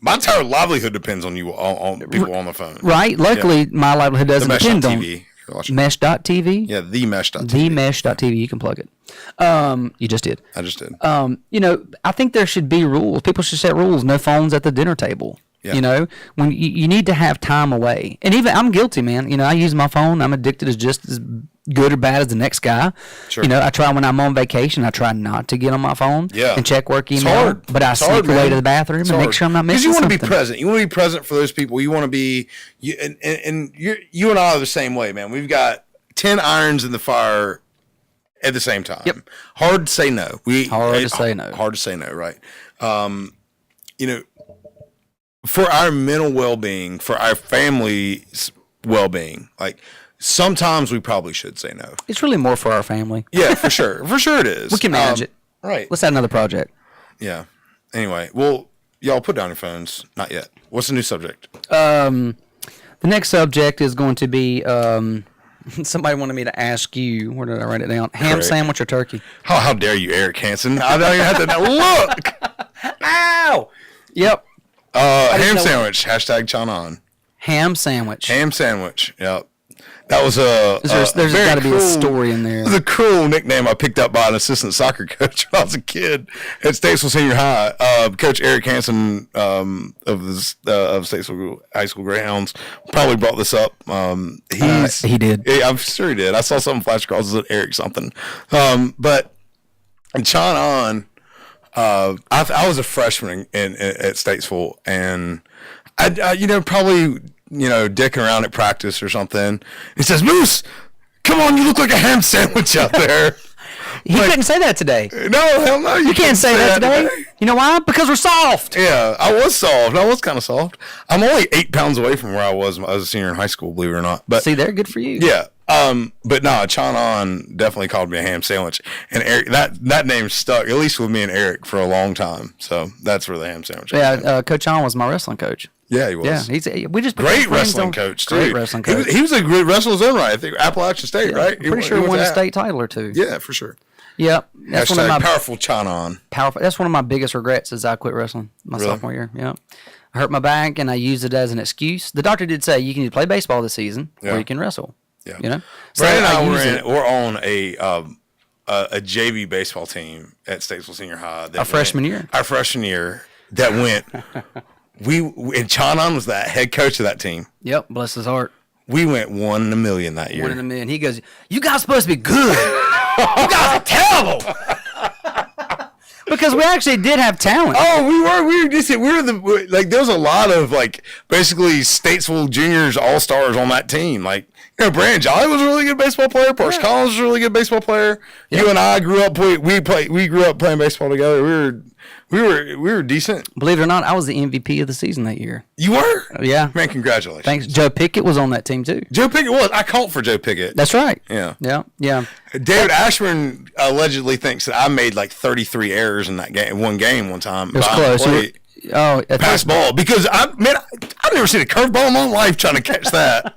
My entire livelihood depends on you, on people on the phone. Right. Luckily, my livelihood doesn't depend on TV. Mesh.tv. Yeah, the Mesh.tv. The Mesh.tv. You can plug it. You just did. I just did. You know, I think there should be rules. People should set rules. No phones at the dinner table. Yeah. You know, when you need to have time away. And even I'm guilty, man. You know, I use my phone. I'm addicted as just as good or bad as the next guy. Sure. You know, I try when I'm on vacation, I try not to get on my phone and check work email. It's hard. But I sneak away to the bathroom and make sure I'm not missing something. Because you want to be present. You want to be present for those people. You want to be, you and I are the same way, man. We've got 10 irons in the fire at the same time. Yep. Hard to say no. Hard to say no. Hard to say no, right? You know, for our mental well-being, for our family's well-being, like sometimes we probably should say no. It's really more for our family. Yeah, for sure. For sure it is. We can manage it. Right. Let's add another project. Yeah. Anyway, well, y'all put down your phones. Not yet. What's the new subject? The next subject is going to be somebody wanted me to ask you. Where did I write it down? Ham sandwich or turkey? How dare you, Eric Hansen? I don't even have to look. Ow! Yep. Ham know- sandwich. Hashtag Chon on. Ham sandwich. Ham sandwich. Yep. That was a. There's very got to be a cruel- story in there. It was a cruel nickname I picked up by an assistant soccer coach when I was a kid at Statesville Senior High. Coach Eric Hansen of Statesville High School Greyhounds probably brought this up. He did. Yeah, I'm sure he did. I saw something flash across as Eric something. But Chon on, I was a freshman at Statesville, and I probably dicking around at practice or something. He says, "Moose, come on, you look like a ham sandwich out there." He couldn't say that today. No, hell no. You can't say that today. You know why? Because we're soft. Yeah, I was soft. I was kind of soft. I'm only 8 pounds away from where I was when I was a senior in high school, believe it or not. But See, they're good for you. yeah. But no, Chon On definitely called me a ham sandwich. And Eric, that name stuck, at least with me and Eric, for a long time. So that's where the ham sandwich came from. Yeah, Coach On was my wrestling coach. Yeah, he was. Yeah, we just Great became friends wrestling on- coach, too. Great wrestling coach. He was a great wrestler in his own right. I think Appalachian State, right? Pretty sure he won a state title or two. Yeah, for sure. Yep. That's one of my Powerful Chon On. powerful. That's one of my biggest regrets is I quit wrestling my Really? sophomore year. Yeah, I hurt my back and I used it as an excuse. The doctor did say you can either play baseball this season Yeah. or you can wrestle. Yeah. You know, Brandon and I used it. we're on a JV baseball team at Statesville Senior High. Our freshman year. Our freshman year that went. And Chon On was that head coach of that team. Yep, bless his heart. We went 1 in a million that year. 1 in a million. He goes, "You guys supposed to be good. You guys are terrible." Because we actually did have talent. Oh, we were there was a lot of basically Statesville juniors all stars on that team. Brandon Jolly was a really good baseball player. Parks Collins was a really good baseball player. You and I grew up we grew up playing baseball together. We were decent. Believe it or not, I was the MVP of the season that year. You were? Yeah. Man, congratulations. Thanks. Joe Pickett was on that team too. Joe Pickett was. I called for Joe Pickett. That's right. Yeah. Yeah. David Ashburn allegedly thinks that I made 33 errors in that game, one time. It was close. Pass ball. Because I've never seen a curveball in my life trying to catch that.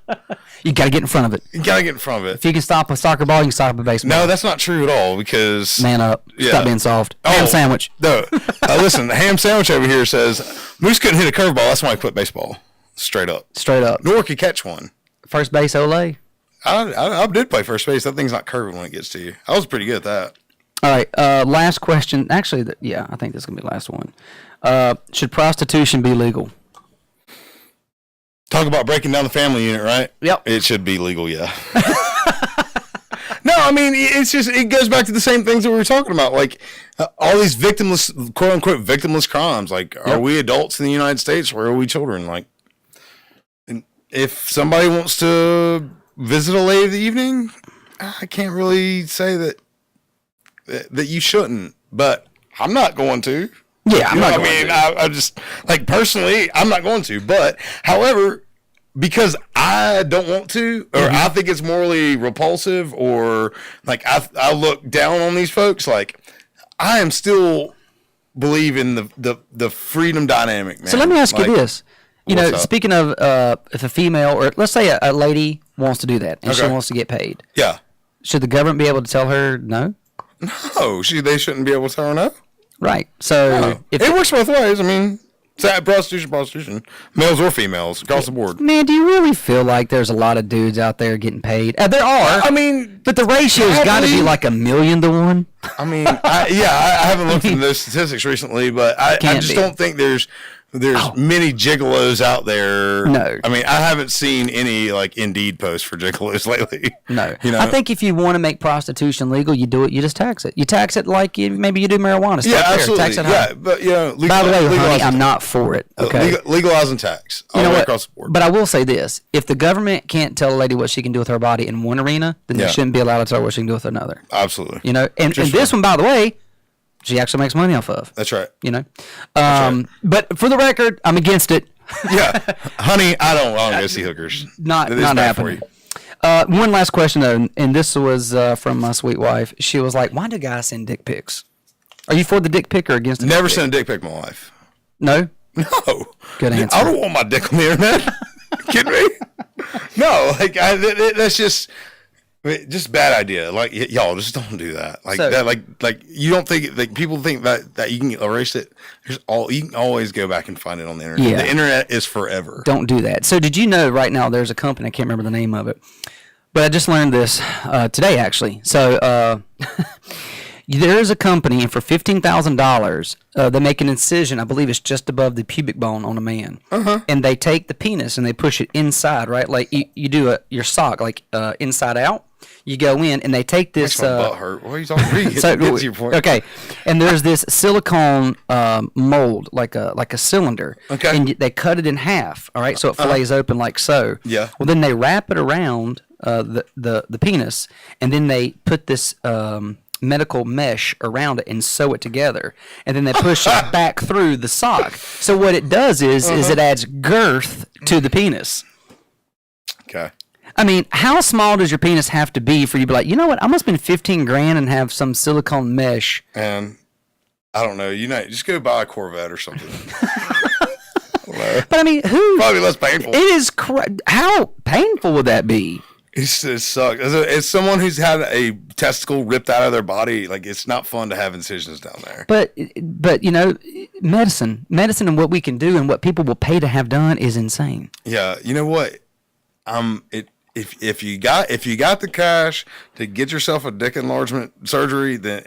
You got to get in front of it. You got to get in front of it. If you can stop a soccer ball, you can stop a baseball. No, that's not true at all because... Man up. Yeah. Stop being soft. Ham sandwich. No. Listen, the ham sandwich over here says, Moose couldn't hit a curveball. That's why he quit baseball. Straight up. Nor could catch one. First base, Olay. I did play first base. That thing's not curving when it gets to you. I was pretty good at that. All right. Last question. Actually, I think this is going to be the last one. Should prostitution be legal? Talk about breaking down the family unit, right? Yep. It should be legal, yeah. No, I mean, it goes back to the same things that we were talking about. All these victimless, quote unquote, victimless crimes. Are we adults in the United States or are we children? And if somebody wants to visit a late of the evening, I can't really say that you shouldn't, but I'm not going to. Yeah, I'm not going to. I just, personally, I'm not going to. But, however, because I don't want to, or I think it's morally repulsive, or, I look down on these folks, I am still believe in the freedom dynamic, man. So let me ask you this. what's up? Speaking of if a female, or let's say a lady wants to do that, and she Okay. wants to get paid, Yeah. should the government be able to tell her no? No, they shouldn't be able to tell her no. Right. So No. It works both ways. I mean, prostitution, males or females, across the board. Man, do you really feel like there's a lot of dudes out there getting paid? There are. I mean, But the ratio's got to be like 1,000,000 to 1. I mean, I haven't looked into those statistics recently, but I Can't just be. don't think there's many gigolos out there. No. I mean, I haven't seen any Indeed posts for gigolos lately. No. You know? I think if you want to make prostitution legal, you do it. You just tax it. You tax it like maybe you do marijuana. Start Yeah, there. absolutely. Tax it high. Yeah, but By the way, honey, legalizing, I'm not for it. Okay. legalizing tax all You know the way what? across the board. But I will say this: if the government can't tell a lady what she can do with her body in one arena, then Yeah. they shouldn't be allowed to tell her what she can do with another. Absolutely. You know, and this one, by the way, she actually makes money off of. That's right. You know, right. but for the record, I'm against it. Yeah, honey, I don't want to go see hookers. Not It's bad for happening. you. One last question though, and this was from my sweet wife. She was like, "Why do guys send dick pics? Are you for the dick pic or against the Never dick pic?" sent a dick pic in my life. No. No. Good answer. I don't want my dick on the internet. Kidding me? No, that's just. Just bad idea. Like y'all, just don't do that. Like So- that. Like you don't think like people think that you can erase it. You can always go back and find it on the internet. Yeah. The internet is forever. Don't do that. So did you know right now there's a company, I can't remember the name of it, but I just learned this today actually. So there is a company, and for $15,000, they make an incision, I believe it's just above the pubic bone on a man. And they take the penis and they push it inside, right? Like you do your sock, like inside out. You go in and they take this. Makes my butt hurt. What are you talking about? So, Get to your point. okay, and there's this silicone mold, like a cylinder. Okay. And they cut it in half. All right, so it fillets open like so. Yeah. Well, then they wrap it around the penis, and then they put this medical mesh around it and sew it together, and then they push it back through the sock. So what it does is it adds girth to the penis. Okay. I mean, how small does your penis have to be for you to be like, you know what, I'm gonna spend $15,000 and have some silicone mesh? And I don't know. Just go buy a Corvette or something. But I mean, Probably less painful. It is how painful would that be? It sucks. As someone who's had a testicle ripped out of their body, like it's not fun to have incisions down there. But you know, medicine and what we can do and what people will pay to have done is insane. Yeah, you know what? If you got the cash to get yourself a dick enlargement surgery, then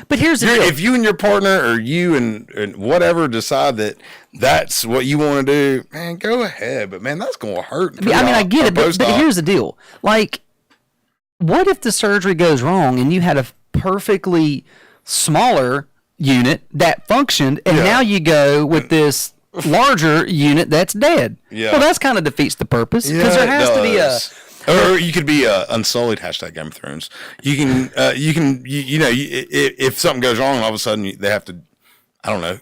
But here's the deal. if you and your partner or you and whatever decide that that's what you want to do, man, go ahead. But man, that's gonna hurt. I mean, I get it, but here's the deal. Like, what if the surgery goes wrong and you had a perfectly smaller unit that functioned, and now you go with this larger unit that's dead? Yeah. Well, that's kind of defeats the purpose because there has to be a. Or you could be Unsullied # Game of Thrones. You can if something goes wrong, all of a sudden they have to, I don't know,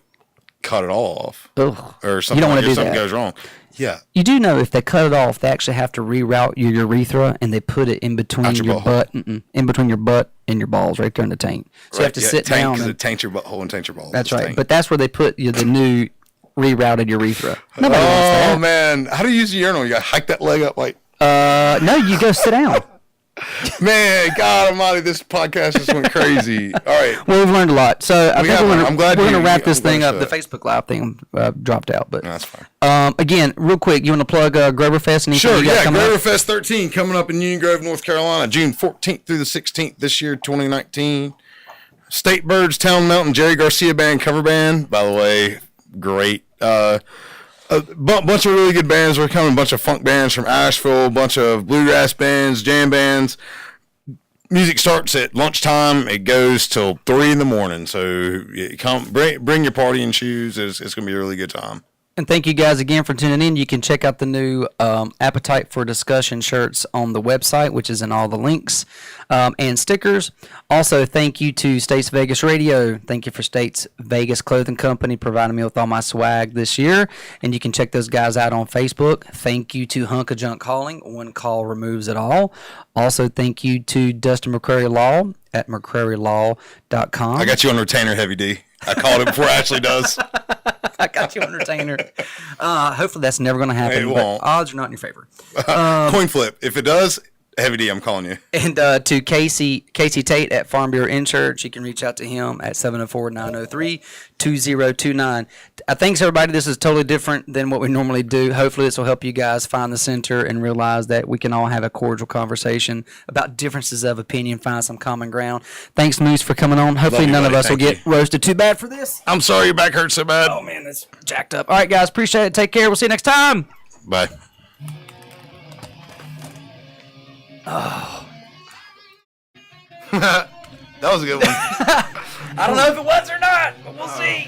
cut it all off. Ugh. Or something. You don't want to if do something that. goes wrong. Yeah. You do know if they cut it off, they actually have to reroute your urethra, and they put it in between your your butt, in between your butt and your balls, right there in the taint. So you have to sit down. Because it taints your butthole and taints your balls. That's It's right. taint. But that's where they put the new rerouted urethra. Nobody wants Oh that. man, how do you use the urinal? You got to hike that leg up like. No, you go sit down. Man, God Almighty, this podcast just went crazy. All right. Well, we've learned a lot. So I think I'm glad we're going you- to wrap this I'm glad thing you up. said The Facebook Live thing dropped out, but No, that's fine. again, real quick, you want to plug Groverfest? Anything Sure, you got yeah. coming up? Groverfest 13 coming up in Union Grove, North Carolina, June 14th through the 16th this year, 2019. State Birds, Town Mountain, Jerry Garcia Band cover band. By the way, great. A bunch of really good bands were coming. A bunch of funk bands from Asheville, a bunch of bluegrass bands, jam bands. Music starts at lunchtime. It goes till 3 a.m. So come, bring your partying shoes. It's going to be a really good time. And thank you guys again for tuning in. You can check out the new Appetite for Discussion shirts on the website, which is in all the links, and stickers. Also, thank you to States Vegas Radio. Thank you for States Vegas Clothing Company providing me with all my swag this year. And you can check those guys out on Facebook. Thank you to Hunk of Junk Calling. One call removes it all. Also, thank you to Dustin McCrary Law at McCraryLaw.com. I got you on retainer, Heavy D. I called it before Ashley does. I got you on retainer. Hopefully that's never going to happen. It but won't. odds are not in your favor. Coin flip. If it does, Heavy D, I'm calling you. And to Kasey Tate at Farm Bureau Insurance, you can reach out to him at 704-903-2029. Thanks, everybody. This is totally different than what we normally do. Hopefully this will help you guys find the center and realize that we can all have a cordial conversation about differences of opinion, find some common ground. Thanks, Moose, for coming on. Hopefully you, none of buddy. us will Thank get roasted too bad for this. I'm sorry your back hurts so bad. Oh, man, that's jacked up. All right, guys, appreciate it. Take care. We'll see you next time. Bye. Oh. That was a good one. I don't know if it was or not, but we'll see.